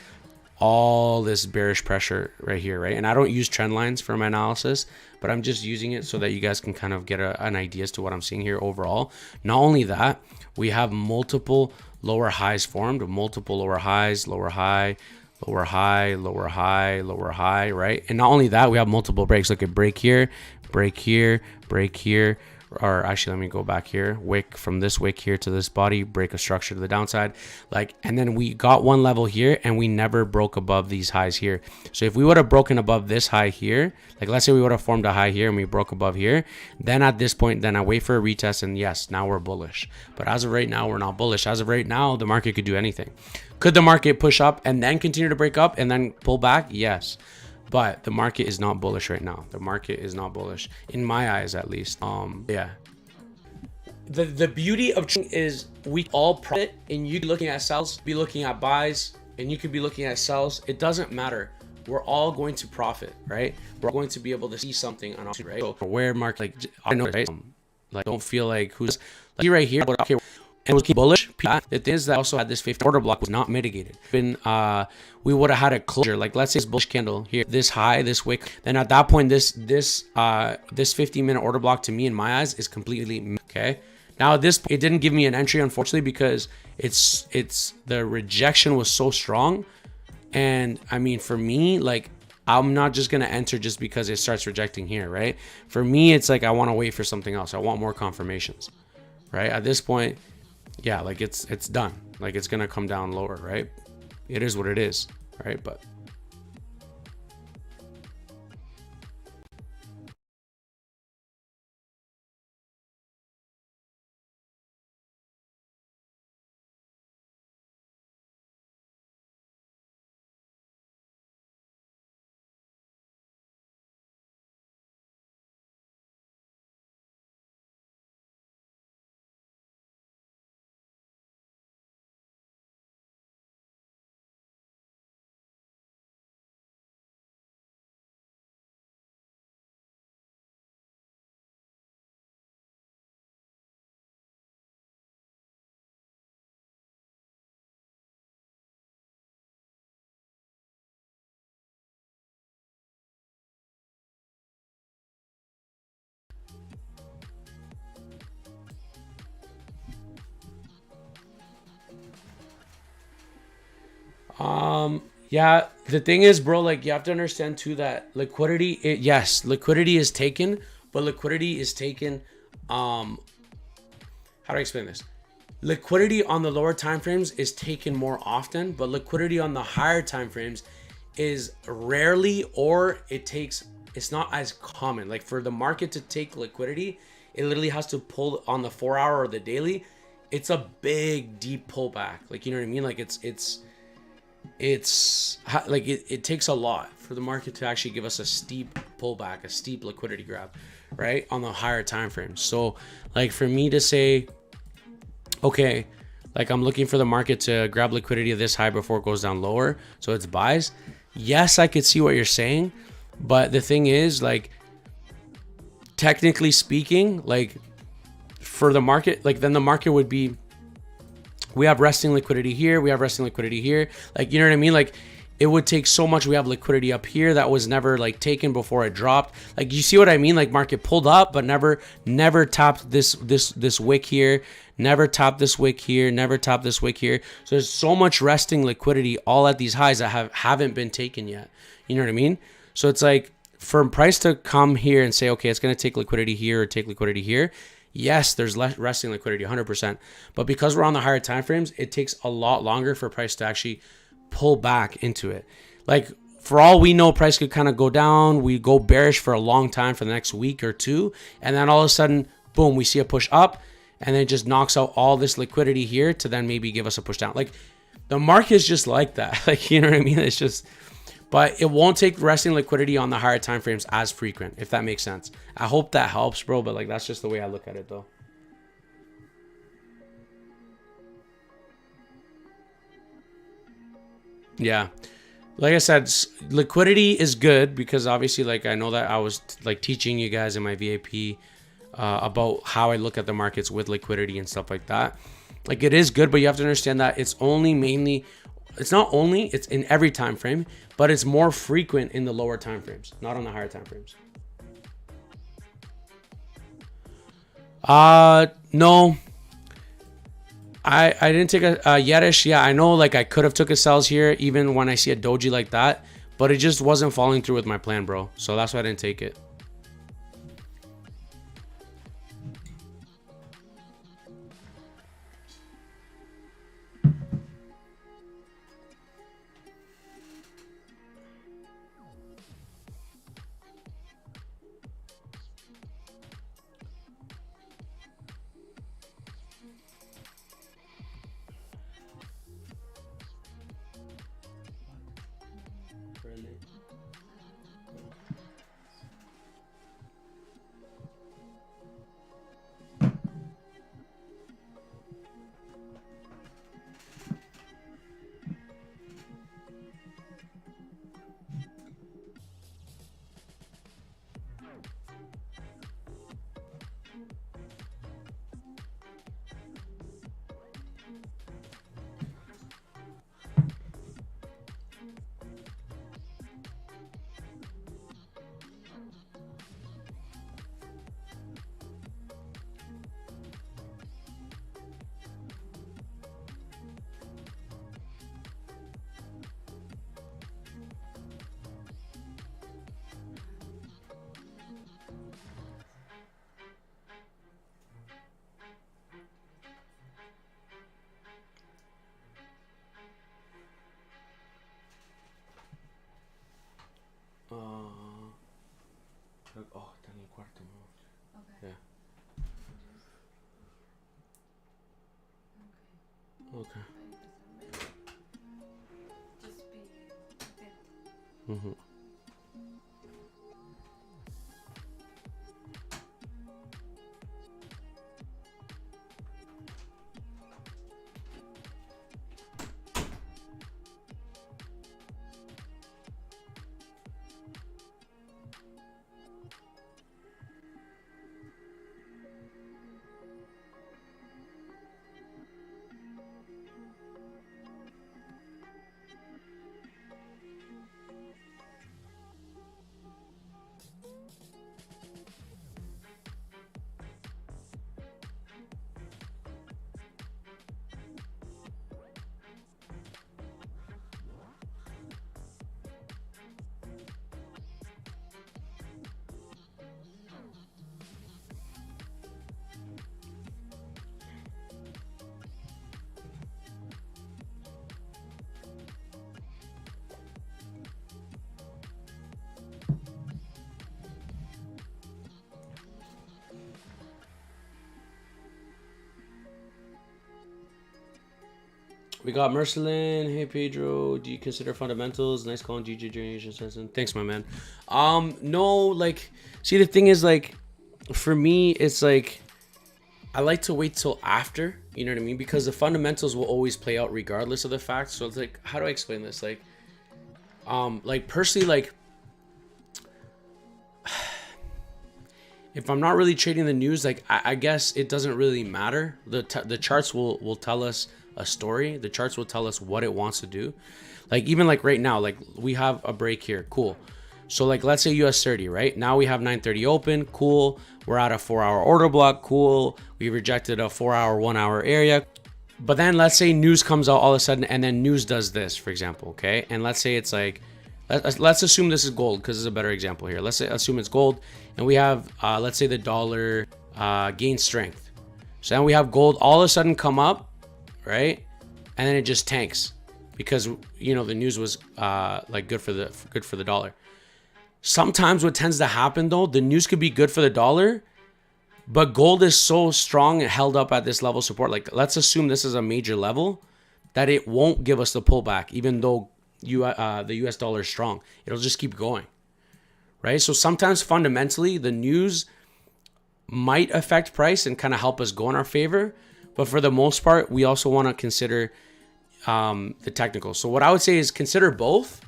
all this bearish pressure right here, right? And I don't use trend lines for my analysis, but I'm just using it so that you guys can kind of get an idea as to what I'm seeing here overall. Not only that, we have multiple lower highs formed, multiple lower highs, lower high, lower high, lower high, lower high, right? And not only that, we have multiple breaks. Look at break here, break here, break here. Or actually, let me go back here. Wick from this wick here to this body, break a structure to the downside. Like, and then we got one level here and we never broke above these highs here. So if we would have broken above this high here, like let's say we would have formed a high here and we broke above here, then at this point, then I wait for a retest and yes, now we're bullish. But as of right now, we're not bullish. As of right now, the market could do anything. Could the market push up and then continue to break up and then pull back? Yes. But the market is not bullish right now. The market is not bullish in my eyes, at least. Yeah. The beauty of trading is we all profit, and you be looking at sells, be looking at buys, and you could be looking at sells. It doesn't matter. We're all going to profit, right? We're going to be able to see something on, right? So where market, like, I know, right? Like, don't feel like who's like right here. Okay. And it was bullish. The thing is that also had this 50 order block was not mitigated. We would have had a closure. Like, let's say this bullish candle here, this high, this wick. Then at that point, this 15-minute order block to me in my eyes is completely okay. Now at this point, it didn't give me an entry, unfortunately, because the rejection was so strong, And I mean, for me, like, I'm not just going to enter just because it starts rejecting here, right? For me, it's like I want to wait for something else. I want more confirmations, right? At this point, yeah, like it's done. Like it's going to come down lower, right? It is what it is, right? But yeah, the thing is, bro, like you have to understand too that liquidity, yes, liquidity is taken, but liquidity is taken, how do I explain this? Liquidity on the lower time frames is taken more often, but liquidity on the higher time frames is rarely, or it's not as common. Like for the market to take liquidity, it literally has to pull on the 4 hour or the daily. It's a big deep pullback. Like, you know what I mean? Like it's like it takes a lot for the market to actually give us a steep pullback, a steep liquidity grab, right, on the higher time frames. So like for me to say, okay, like I'm looking for the market to grab liquidity of this high before it goes down lower, so it's buys, yes, I could see what you're saying, but the thing is, like, technically speaking, like for the market, like then the market would be, we have resting liquidity here, we have resting liquidity here, like, you know what I mean? Like it would take so much. We have liquidity up here that was never like taken before it dropped. Like, you see what I mean? Like market pulled up but never topped this wick here, never topped this wick here, never topped this wick here. So there's so much resting liquidity all at these highs that haven't been taken yet. You know what I mean? So it's like for price to come here and say, okay, it's going to take liquidity here or take liquidity here, yes, there's less resting liquidity, 100%. But because we're on the higher time frames, it takes a lot longer for price to actually pull back into it. Like for all we know, price could kind of go down. We go bearish for a long time for the next week or two. And then all of a sudden, boom, we see a push up and then it just knocks out all this liquidity here to then maybe give us a push down. Like the market is just like that. Like, you know what I mean? It's just, but it won't take resting liquidity on the higher time frames as frequent, if that makes sense. I hope that helps, bro. But like, that's just the way I look at it though. Yeah. Like I said, liquidity is good because obviously, like, I know that I was like teaching you guys in my VIP about how I look at the markets with liquidity and stuff like that. Like, it is good, but you have to understand that it's it's in every time frame, but it's more frequent in the lower time frames, not on the higher time frames. No, I didn't take a Yetish. Yeah, I know, like I could have took a sells here even when I see a doji like that, but it just wasn't following through with my plan, bro. So that's why I didn't take it. Okay. Mm-hmm. We got Mercelin. Hey Pedro, do you consider fundamentals? Nice calling GG generation. Thanks, my man. No, like, see, the thing is, like, for me, it's like I like to wait till after, you know what I mean? Because the fundamentals will always play out regardless of the facts. So it's like, how do I explain this? Like personally, like, if I'm not really trading the news, like, I guess it doesn't really matter. The charts will tell us a story. The charts will tell us what it wants to do. Like, even like right now, like we have a break here. Cool. So like, let's say US 30, right? Now we have 930 open. Cool. We're at a 4-hour order block. Cool. We rejected a 4-hour, 1-hour area. But then let's say news comes out all of a sudden, and then news does this, for example. Okay. And let's say it's like, let's assume this is gold, because it's a better example here. Let's assume it's gold, and we have, let's say the dollar gains strength. So then we have gold all of a sudden come up, right? And then it just tanks because, you know, the news was like good for the dollar. Sometimes what tends to happen though, the news could be good for the dollar, but gold is so strong and held up at this level of support. Like, let's assume this is a major level, that it won't give us the pullback, even though the US dollar is strong. It'll just keep going, right? So sometimes fundamentally the news might affect price and kind of help us go in our favor, but for the most part, we also want to consider the technical. So what I would say is consider both,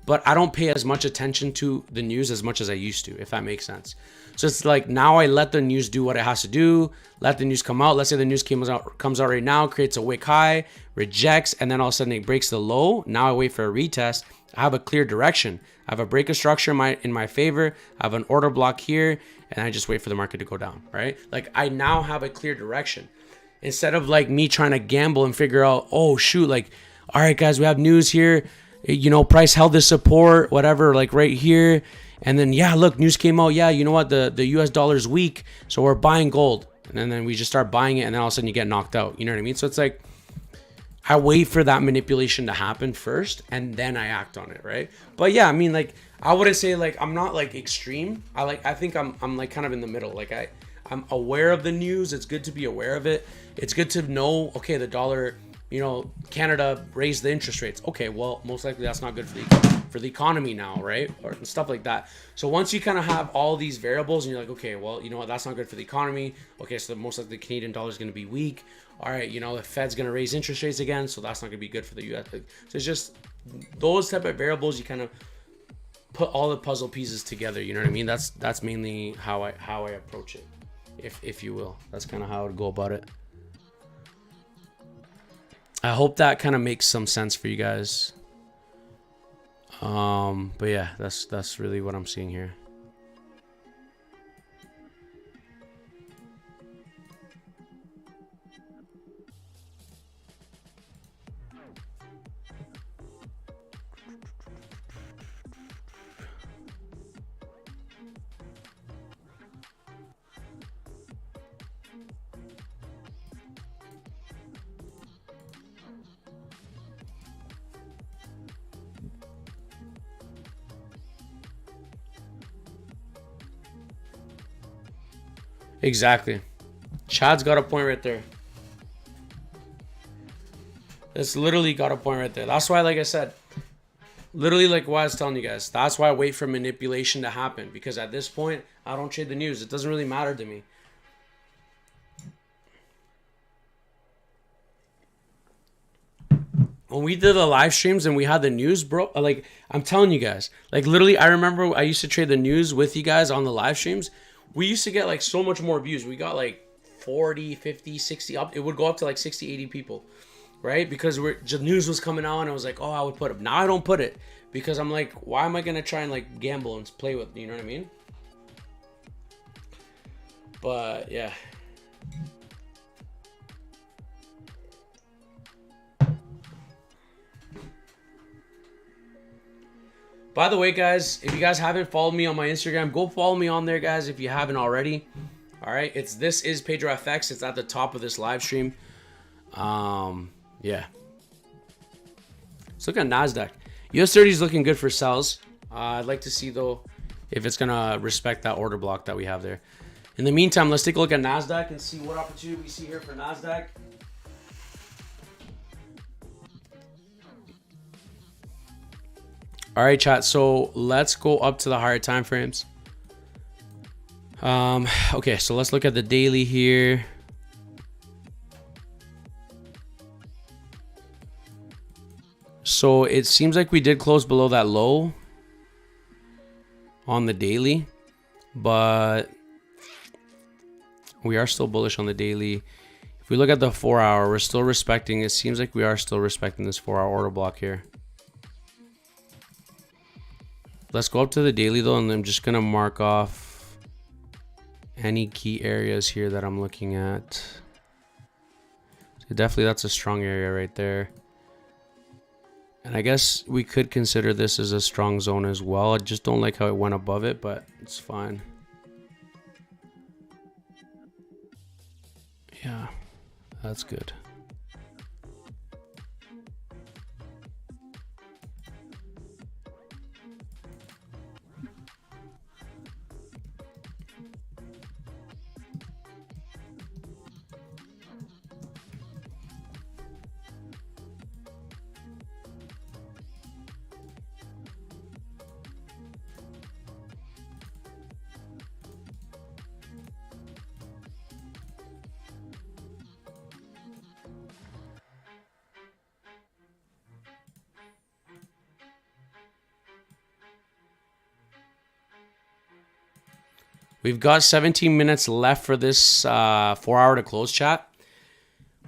but I don't pay as much attention to the news as much as I used to, if that makes sense. So it's like, now I let the news do what it has to do, let the news come out. Let's say the news comes out right now, creates a wick high, rejects, and then all of a sudden it breaks the low. Now I wait for a retest. I have a clear direction. I have a break of structure in my favor. I have an order block here, and I just wait for the market to go down, right? Like, I now have a clear direction. Instead of like me trying to gamble and figure out, oh shoot, like, all right guys, we have news here. You know, price held this support, whatever, like right here. And then, yeah, look, news came out. Yeah, you know what? The US dollar is weak, so we're buying gold. And then we just start buying it, and then all of a sudden you get knocked out. You know what I mean? So it's like, I wait for that manipulation to happen first, and then I act on it, right? But yeah, I mean, like, I wouldn't say like I'm not like extreme. I think I'm like kind of in the middle. Like I'm aware of the news. It's good to be aware of it. It's good to know, okay, the dollar, you know, Canada raised the interest rates. Okay, well, most likely that's not good for the economy now, right? Or stuff like that. So once you kind of have all these variables and you're like, okay, well, you know what, that's not good for the economy. Okay, so most likely the Canadian dollar is going to be weak. All right, you know, the Fed's going to raise interest rates again, so that's not going to be good for the US. So it's just those type of variables, you kind of put all the puzzle pieces together, you know what I mean? That's mainly how I approach it, if you will. That's kind of how I would go about it. I hope that kind of makes some sense for you guys. But yeah, that's really what I'm seeing here. Exactly. Chad's got a point right there. It's literally got a point right there. That's why, like I said, literally like what I was telling you guys, that's why I wait for manipulation to happen, because at this point I don't trade the news. It doesn't really matter to me. When we did the live streams and we had the news, bro, like I'm telling you guys, like literally I remember I used to trade the news with you guys on the live streams. We used to get like so much more views. We got like 40, 50, 60 up. It would go up to like 60, 80 people, right? Because the news was coming out and I was like, oh, I would put it. Now I don't put it because I'm like, why am I going to try and like gamble and play with, you know what I mean? But yeah. By the way, guys, if you guys haven't followed me on my Instagram, go follow me on there, guys, if you haven't already. All right, this is pedrofx. It's at the top of this live stream. Yeah. Let's look at Nasdaq. US30 is looking good for sells. I'd like to see though if it's gonna respect that order block that we have there. In the meantime, let's take a look at Nasdaq and see what opportunity we see here for Nasdaq. All right, chat. So let's go up to the higher time frames. Okay, so let's look at the daily here. So it seems like we did close below that low on the daily, but we are still bullish on the daily. If we look at the 4 hour, we're still respecting, it seems like we are still respecting this 4 hour order block here. Let's go up to the daily though, and I'm just gonna mark off any key areas here that I'm looking at. So definitely that's a strong area right there. And I guess we could consider this as a strong zone as well. I just don't like how it went above it, but it's fine. Yeah, that's good. We've got 17 minutes left for this 4 hour to close, chat.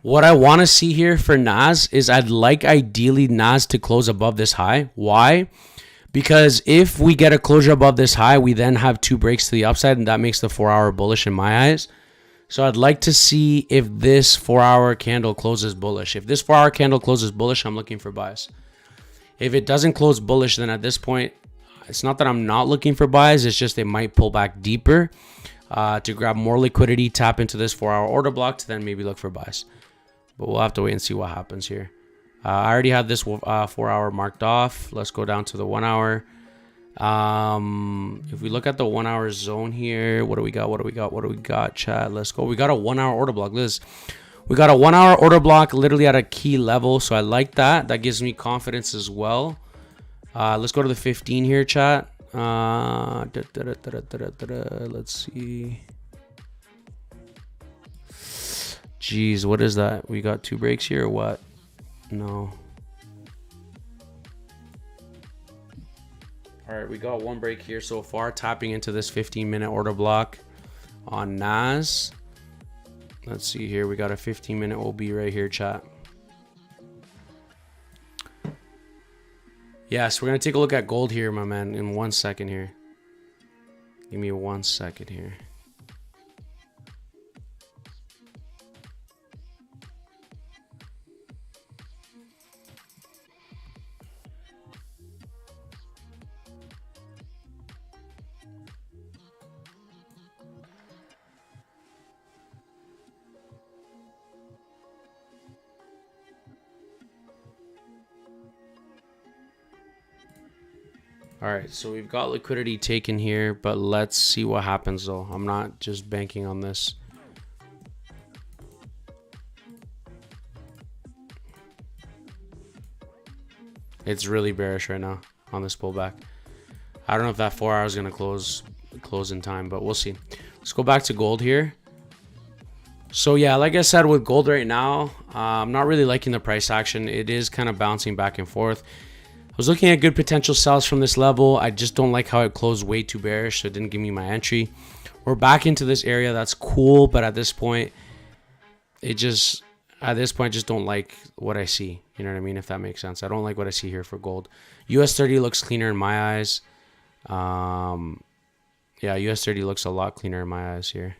What I want to see here for NAS is I'd like ideally NAS to close above this high. Why? Because if we get a closure above this high, we then have 2 breaks to the upside, and that makes the 4 hour bullish in my eyes. So I'd like to see if this 4 hour candle closes bullish. If this 4 hour candle closes bullish, I'm looking for buys. If it doesn't close bullish, then at this point, it's not that I'm not looking for buys. It's just they might pull back deeper to grab more liquidity, tap into this 4 hour order block to then maybe look for buys. But we'll have to wait and see what happens here. I already have this 4 hour marked off. Let's go down to the 1 hour. If we look at the 1 hour zone here, what do we got? What do we got? What do we got, chat? Let's go. We got a 1 hour order block. We got a 1 hour order block literally at a key level. So I like that. That gives me confidence as well. Let's go to the 15 here, chat. Let's see. Jeez, what is that? We got 2 breaks here or what? No. All right, we got 1 break here so far, tapping into this 15-minute order block on NAS. Let's see here. We got a 15-minute OB right here, chat. Yes, we're going to take a look at gold here, my man, in 1 second here. Give me 1 second here. All right, so we've got liquidity taken here, but let's see what happens though. I'm not just banking on this. It's really bearish right now on this pullback. I don't know if that 4 hours is gonna close in time, but we'll see. Let's go back to gold here. So yeah, like I said, with gold right now, I'm not really liking the price action. It is kind of bouncing back and forth. I was looking at good potential sells from this level. I just don't like how it closed way too bearish, so it didn't give me my entry. We're back into this area. That's cool, but at this point, I just don't like what I see. You know what I mean? If that makes sense. I don't like what I see here for gold. US 30 looks cleaner in my eyes. Yeah, US 30 looks a lot cleaner in my eyes here.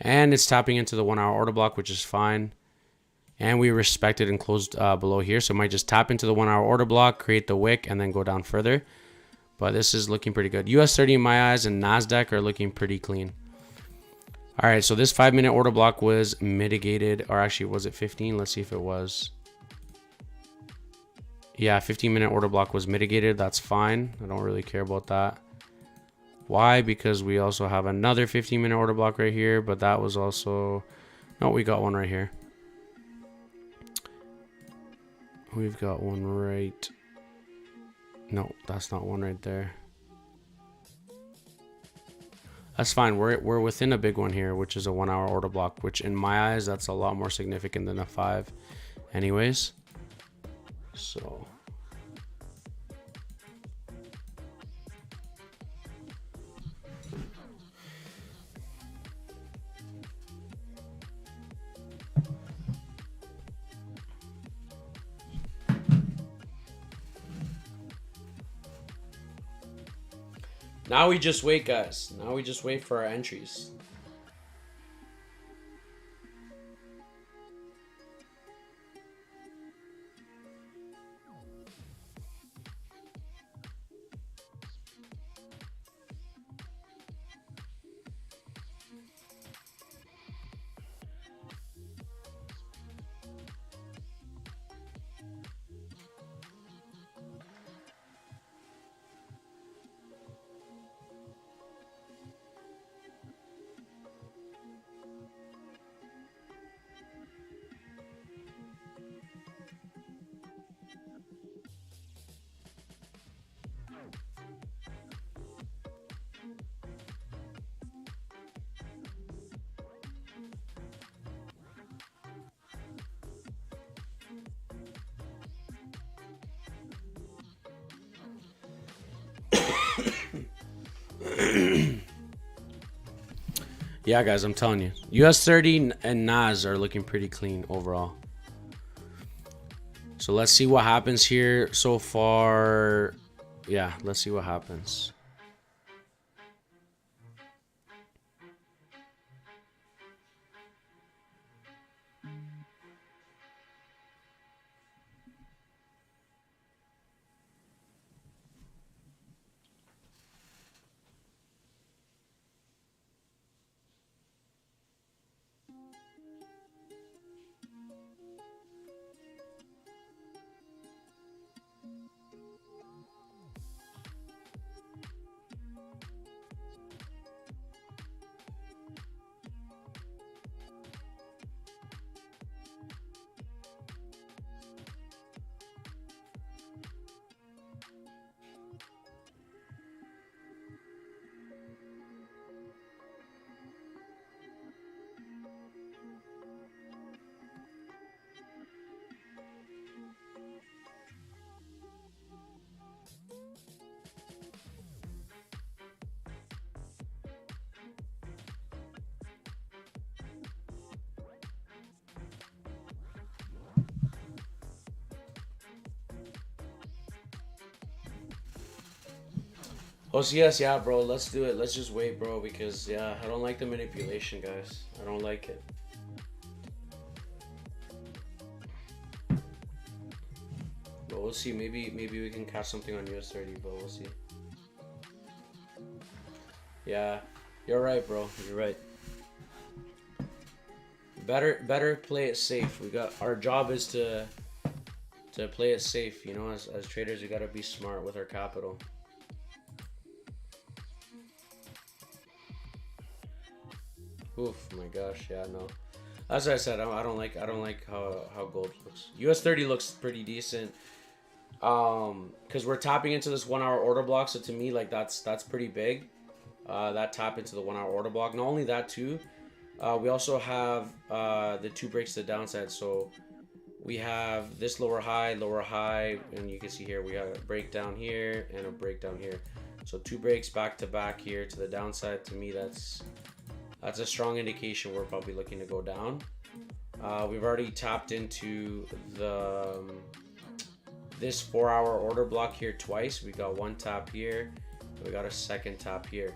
And it's tapping into the 1 hour order block, which is fine. And we respected and closed below here. So it might just tap into the 1 hour order block, create the wick, and then go down further. But this is looking pretty good. US 30 in my eyes and Nasdaq are looking pretty clean. All right, so this 5 minute order block was mitigated. Or actually, was it 15? Let's see if it was. Yeah, 15-minute order block was mitigated. That's fine. I don't really care about that. Why? Because we also have another 15-minute order block right here, but that was also... No, we got one right here. We've got one right... No, that's not one right there. That's fine. We're within a big one here, which is a 1 hour order block, which in my eyes, that's a lot more significant than a 5 anyways. So... Now we just wait, guys. Now we just wait for our entries. Yeah, guys, I'm telling you. US 30 and NAS are looking pretty clean overall. So let's see what happens here so far. Yeah, let's see what happens. OCS, yeah, bro, let's do it. Let's just wait, bro, because, yeah, I don't like the manipulation, guys. I don't like it. But we'll see. Maybe we can catch something on US 30, but we'll see. Yeah, you're right, bro. You're right. Better play it safe. Our job is to play it safe, you know, as traders, we gotta be smart with our capital. Oof, my gosh, yeah, no. As I said, I don't like how gold looks. US 30 looks pretty decent. Because we're tapping into this 1 hour order block, so to me, like that's pretty big. That tap into the 1 hour order block. Not only that too, we also have the 2 breaks to the downside. So we have this lower high, and you can see here we have a breakdown here and a breakdown here. So 2 breaks back to back here to the downside. To me, that's a strong indication we're probably looking to go down. We've already tapped into the this 4 hour order block here twice. We got 1 tap here, we got a 2nd tap here.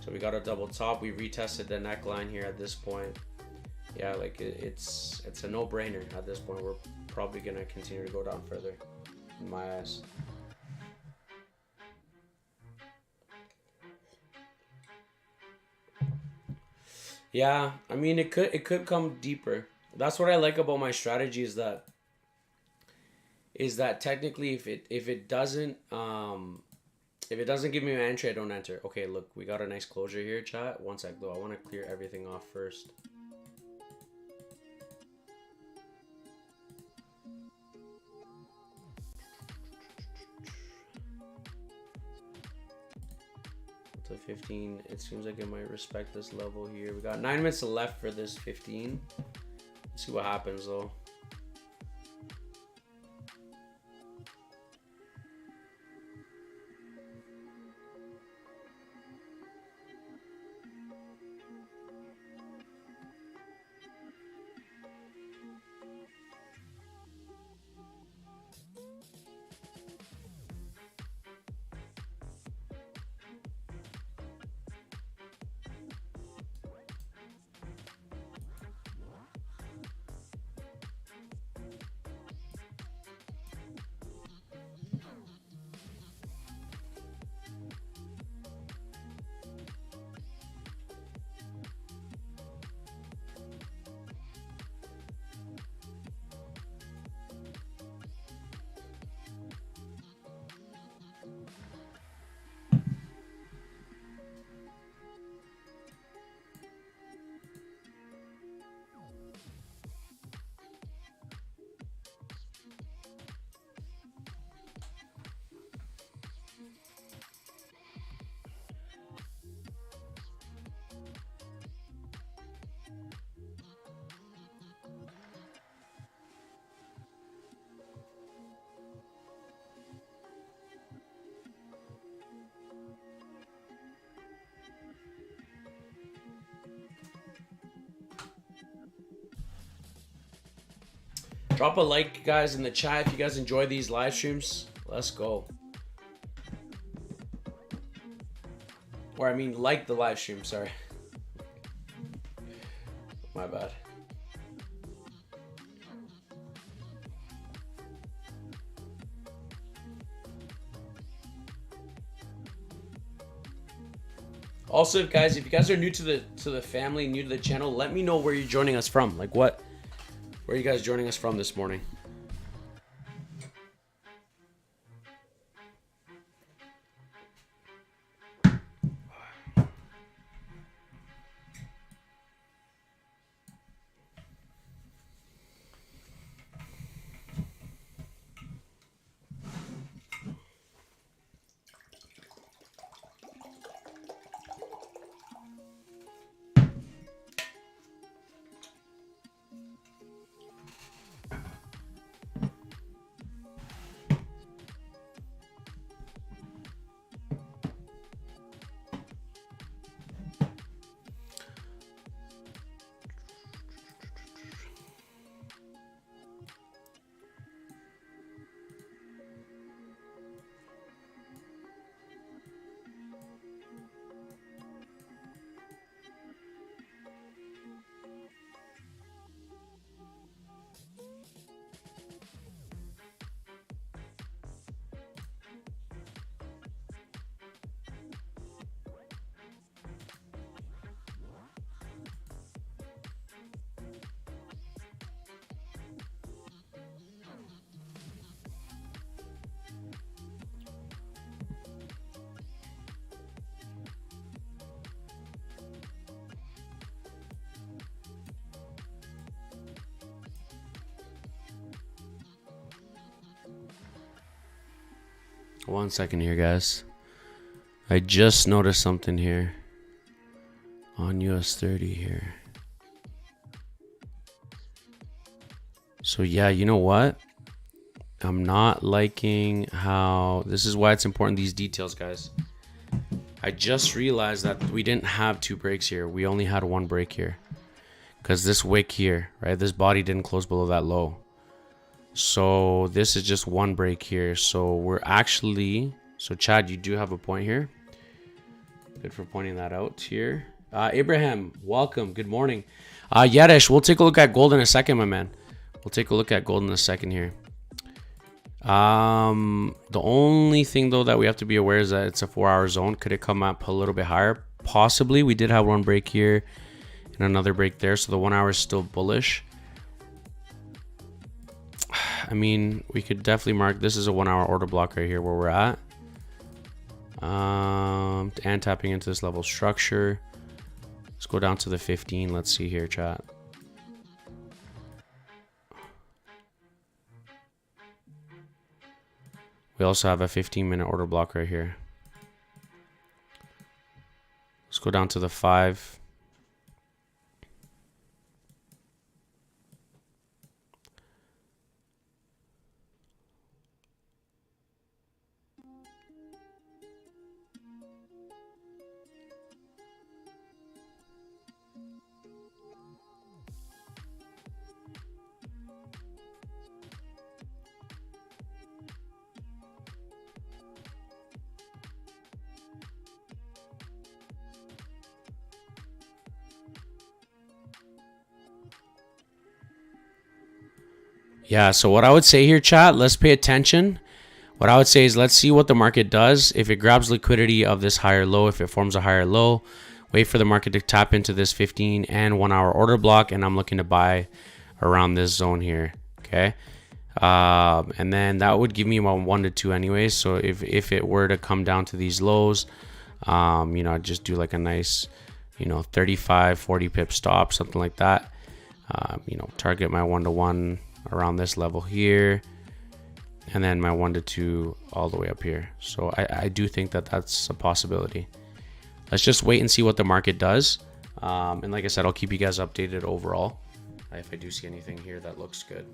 So we got a double top. We retested the neckline here at this point. Yeah, like it's a no-brainer at this point. We're probably gonna continue to go down further, in my eyes. Yeah, I mean it could come deeper. That's what I like about my strategy is that technically if it doesn't give me an entry, I don't enter. Okay, look, we got a nice closure here, chat. One sec though, I want to clear everything off first. To 15, it seems like it might respect this level here. We got 9 minutes left for this 15. Let's see what happens though. Drop a like, guys, in the chat if you guys enjoy these live streams. Let's go. Or I mean, like the live stream, sorry. My bad. Also, guys, if you guys are new to the family, new to the channel, let me know where you're joining us from. Like where are you guys joining us from this morning? 1 second here, guys. I just noticed something here on US 30 here. So yeah, you know what? I'm not liking how, this is why it's important, these details, guys. I just realized that we didn't have 2 breaks here. We only had 1 break here. Because this wick here, right? This body didn't close below that low. So this is just 1 break here. So we're actually, so Chad, you do have a point here. Good for pointing that out here. Abraham, welcome. Good morning. Yadesh, we'll take a look at gold in a second, my man. We'll take a look at gold in a second here. The only thing though that we have to be aware is that it's a 4-hour zone. Could it come up a little bit higher? Possibly. We did have 1 break here and another break there, so the 1 hour is still bullish. I mean, we could definitely mark this is a 1 hour order block right here where we're at, and tapping into this level structure. Let's go down to the 15. Let's see here, chat. We also have a 15-minute order block right here. Let's go down to the 5. Yeah, so what I would say here, chat, let's pay attention. What I would say is let's see what the market does. If it grabs liquidity of this higher low, if it forms a higher low, wait for the market to tap into this 15 and 1 hour order block, and I'm looking to buy around this zone here, okay? And then that would give me about 1 to 2 anyways. So if it were to come down to these lows, you know, I'd just do like a nice, you know, 35, 40 pip stop, something like that. You know, target my 1 to 1 around this level here, and then my 1 to 2 all the way up here. So I do think that that's a possibility. Let's just wait and see what the market does. And like I said, I'll keep you guys updated overall if I do see anything here that looks good.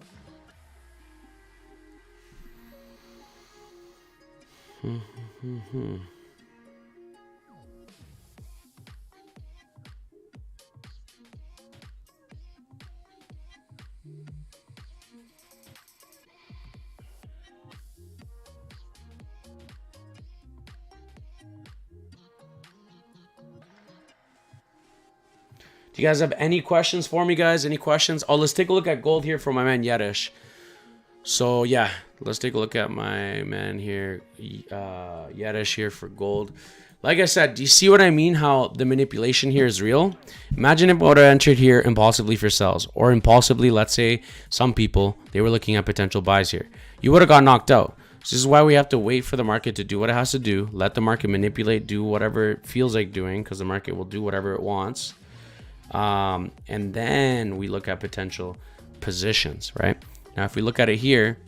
Do you guys have any questions for me, guys? Any questions? Oh, let's take a look at gold here for my man Yadish. So yeah, let's take a look at my man here, Yadish here for gold. Like I said, do you see what I mean? How the manipulation here is real? Imagine if I would have entered here impulsively for sells, or impulsively, let's say some people, they were looking at potential buys here. You would have got knocked out. So this is why we have to wait for the market to do what it has to do. Let the market manipulate, do whatever it feels like doing, because the market will do whatever it wants. And then we look at potential positions, right? Now, if we look at it here,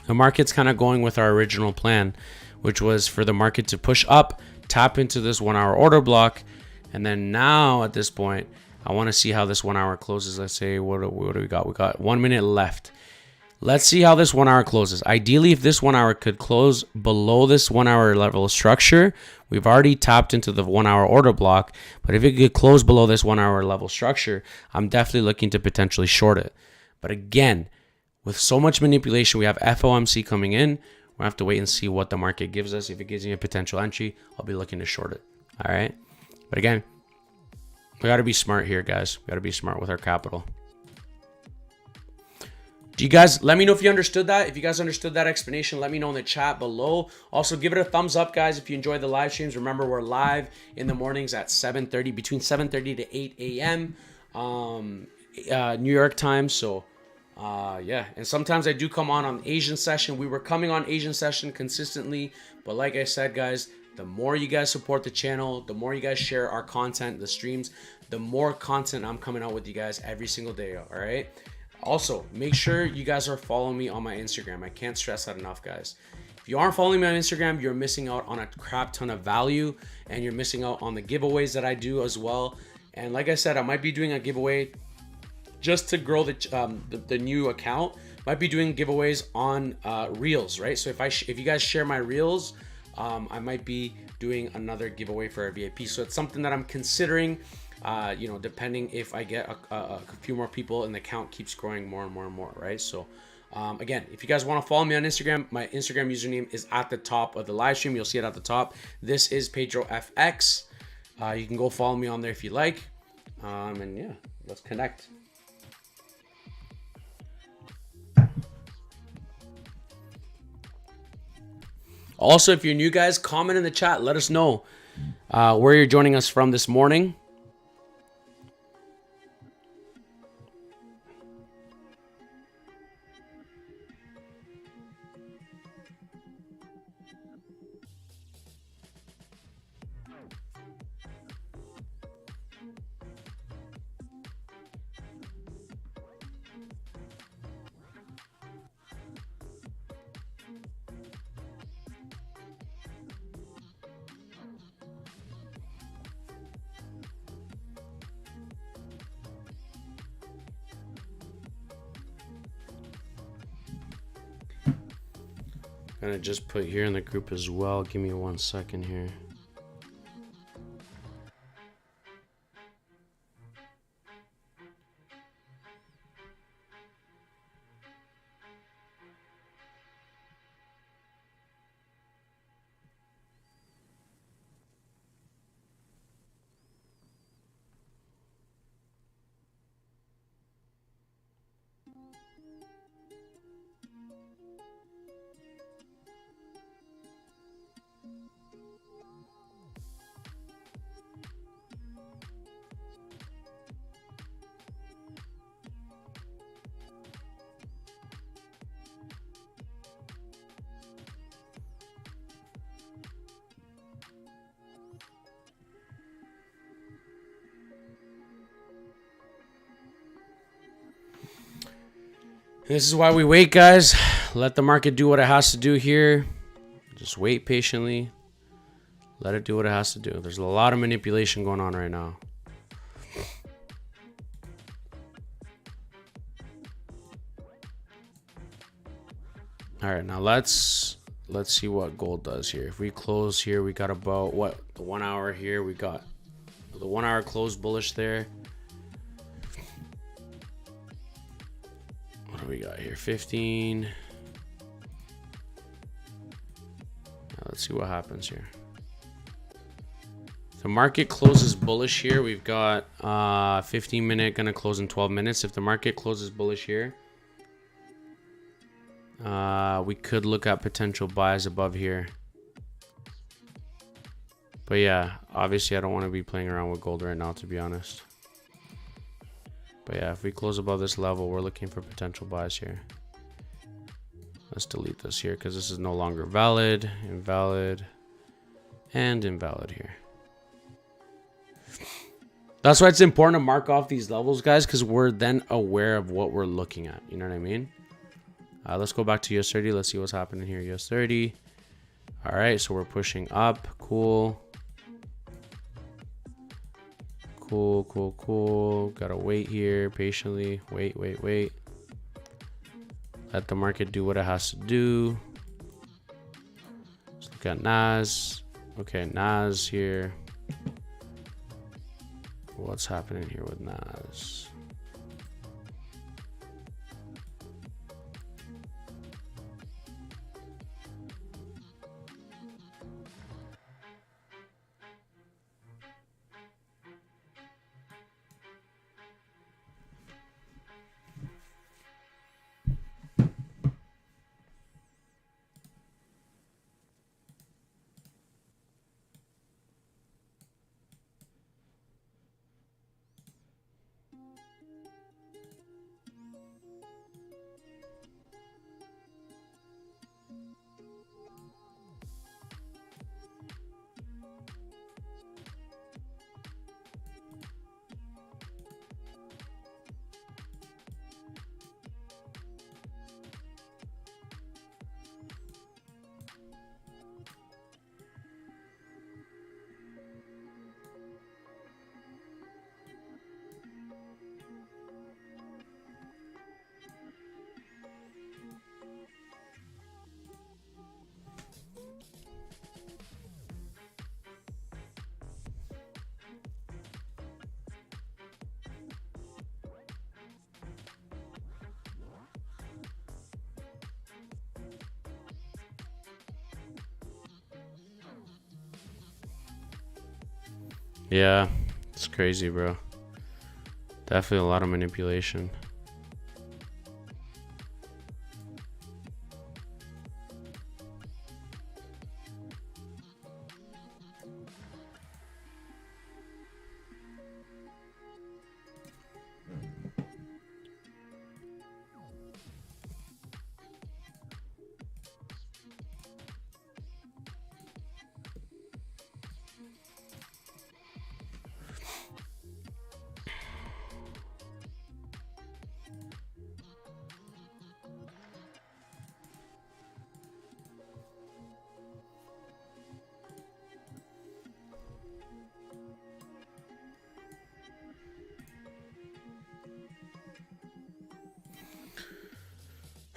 the market's kind of going with our original plan, which was for the market to push up, tap into this 1 hour order block. And then now at this point, I want to see how this 1 hour closes. Let's say, what do we got? We got 1 minute left. Let's see how this 1 hour closes. Ideally, if this 1 hour could close below this 1 hour level of structure, we've already tapped into the 1 hour order block. But if it could close below this 1 hour level structure, I'm definitely looking to potentially short it. But again, with so much manipulation, we have FOMC coming in. We'll have to wait and see what the market gives us. If it gives me a potential entry, I'll be looking to short it. All right. But again, we got to be smart here, guys. We got to be smart with our capital. Do you guys, let me know if you understood that. If you guys understood that explanation, let me know in the chat below. Also, give it a thumbs up, guys, if you enjoyed the live streams. Remember, we're live in the mornings at 7:30, between 7:30 to 8 a.m. New York time. So, yeah. And sometimes I do come on Asian session. We were coming on Asian session consistently. But like I said, guys, the more you guys support the channel, the more you guys share our content, the streams, the more content I'm coming out with you guys every single day. All right. Also, make sure you guys are following me on my Instagram. I can't stress that enough, guys. If If you aren't following me on Instagram, you're missing out on a crap ton of value, and you're missing out on the giveaways that I do as well. And like I said, I might be doing a giveaway just to grow the new account. Might be doing giveaways on reels, right? So if you guys share my reels, I might be doing another giveaway for our VIP. So it's something that I'm considering, you know, depending if I get a few more people and the count keeps growing more and more and more, right? So again, if you guys want to follow me on Instagram, my Instagram username is at the top of the live stream. You'll see it at the top. This is pedrofxofficial. You can go follow me on there if you like. And yeah, let's connect. Also, if you're new, guys, comment in the chat. Let us know where you're joining us from this morning. I'm gonna just put here in the group as well. Give me 1 second here. This is why we wait, guys. Let the market do what it has to do here. Just wait patiently. Let it do what it has to do. There's a lot of manipulation going on right now. All right, now let's see what gold does here. If we close here, we got about what, the 1 hour here. We got the 1 hour close bullish there. What do we got here? 15. Now let's see what happens here. If the market closes bullish here, we've got 15 minute gonna close in 12 minutes. If the market closes bullish here, we could look at potential buys above here. But yeah, obviously I don't want to be playing around with gold right now, to be honest. But yeah, if we close above this level, we're looking for potential buys here. Let's delete this here because this is no longer valid, invalid, and invalid here. That's why it's important to mark off these levels, guys, because we're then aware of what we're looking at. You know what I mean? Let's go back to US30. Let's see what's happening here. US30. All right, so we're pushing up. Cool. Cool, cool, cool. Gotta wait here patiently. Wait, wait, wait. Let the market do what it has to do. Let's look at NAS. Okay, NAS here. What's happening here with NAS? Yeah, it's crazy, bro. Definitely a lot of manipulation.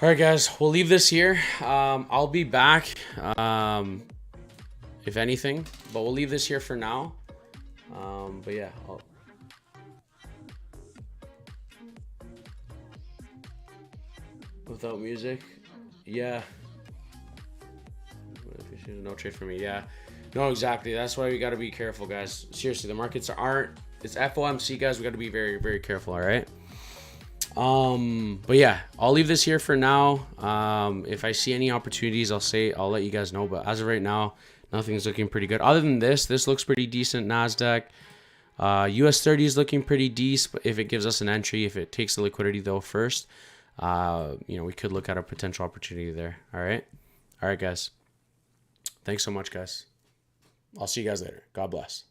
All right, guys, we'll leave this here. I'll be back, if anything, but we'll leave this here for now. But yeah, without music, yeah. No trade for me, yeah. No, exactly. That's why we got to be careful, guys. Seriously, the markets aren't. It's FOMC, guys. We got to be very, very careful. All right. But yeah, I'll leave this here for now. If I see any opportunities, I'll let you guys know. But as of right now, nothing's looking pretty good. Other than this looks pretty decent. Nasdaq, US 30 is looking pretty decent. If it gives us an entry, if it takes the liquidity though first, we could look at a potential opportunity there. All right, guys. Thanks so much, guys. I'll see you guys later. God bless.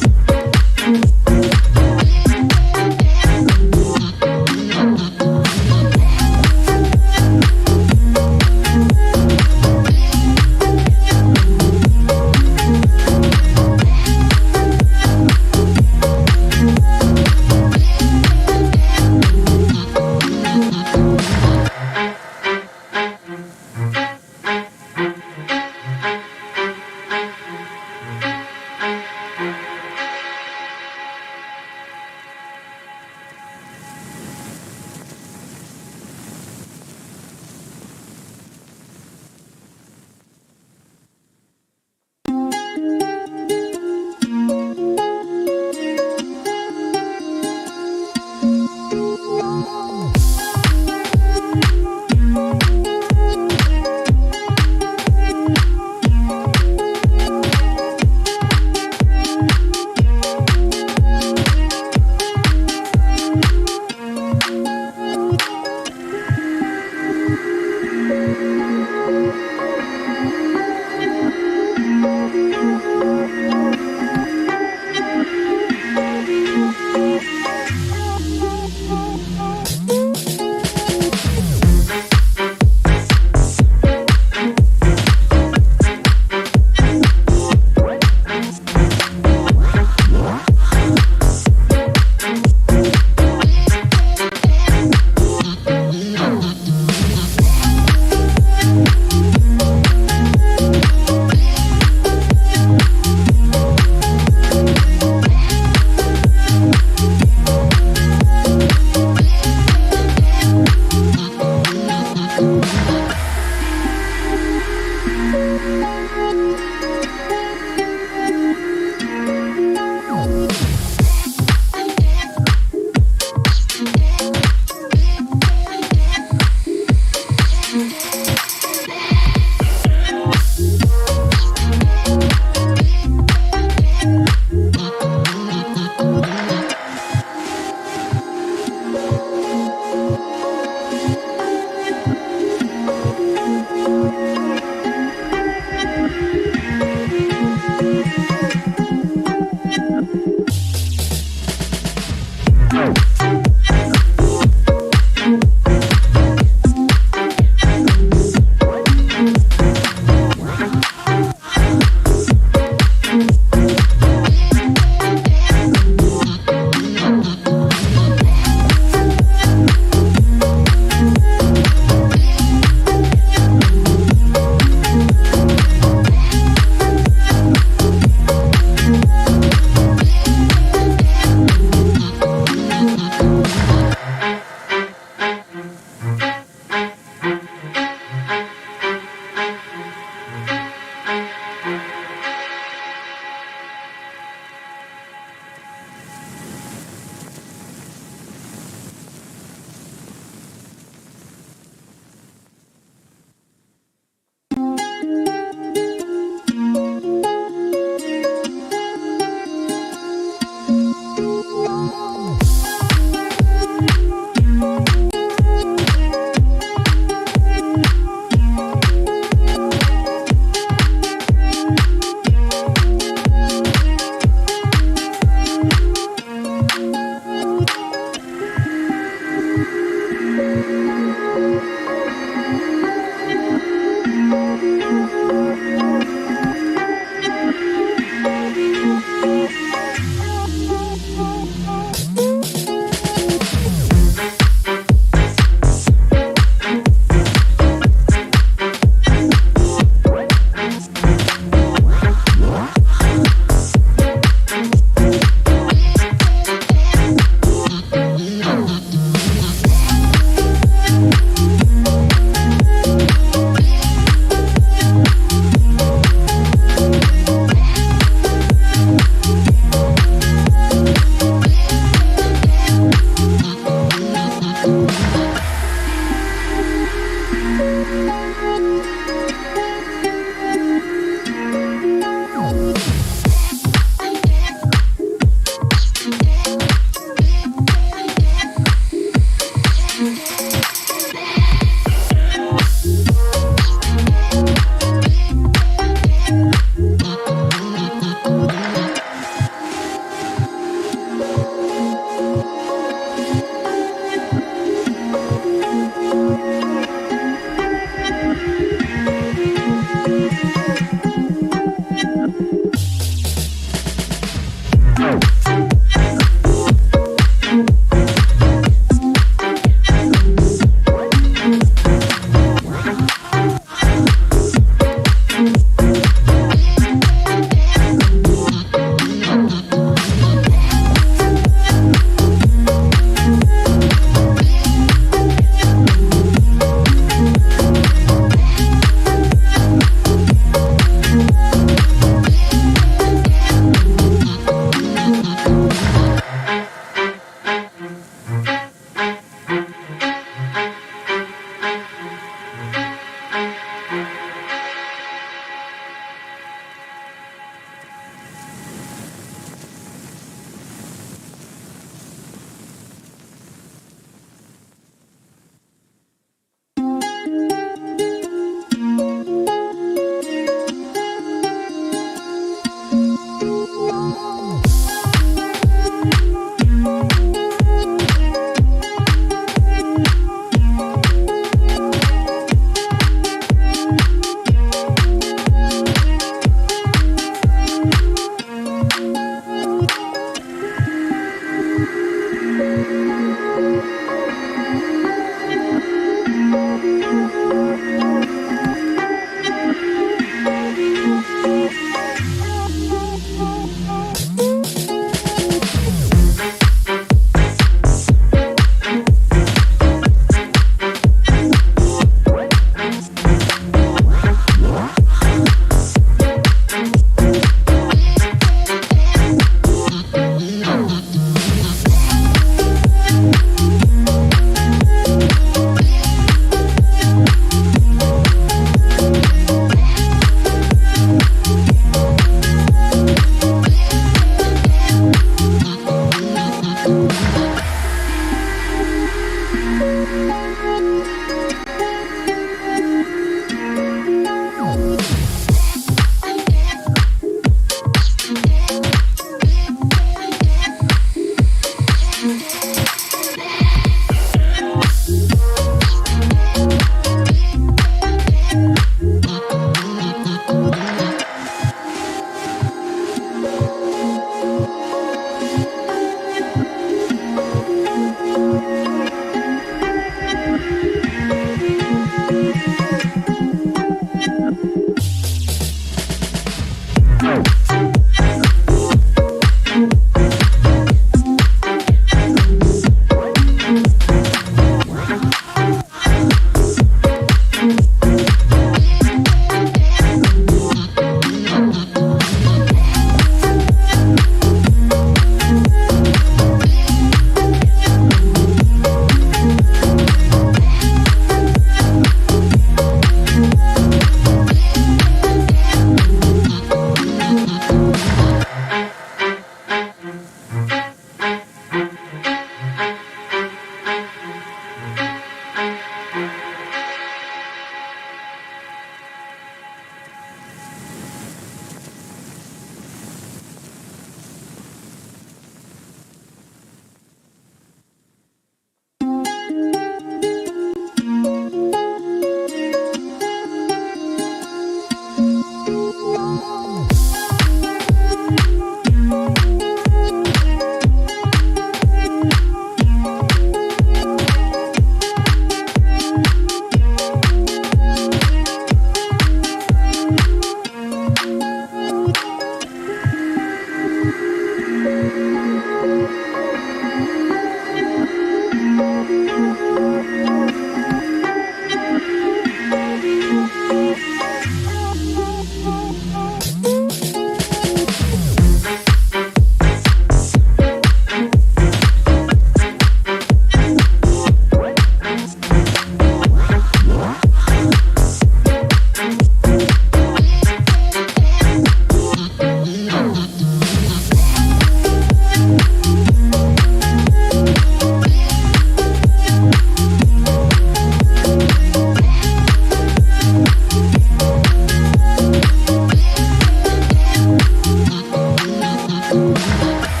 Bye.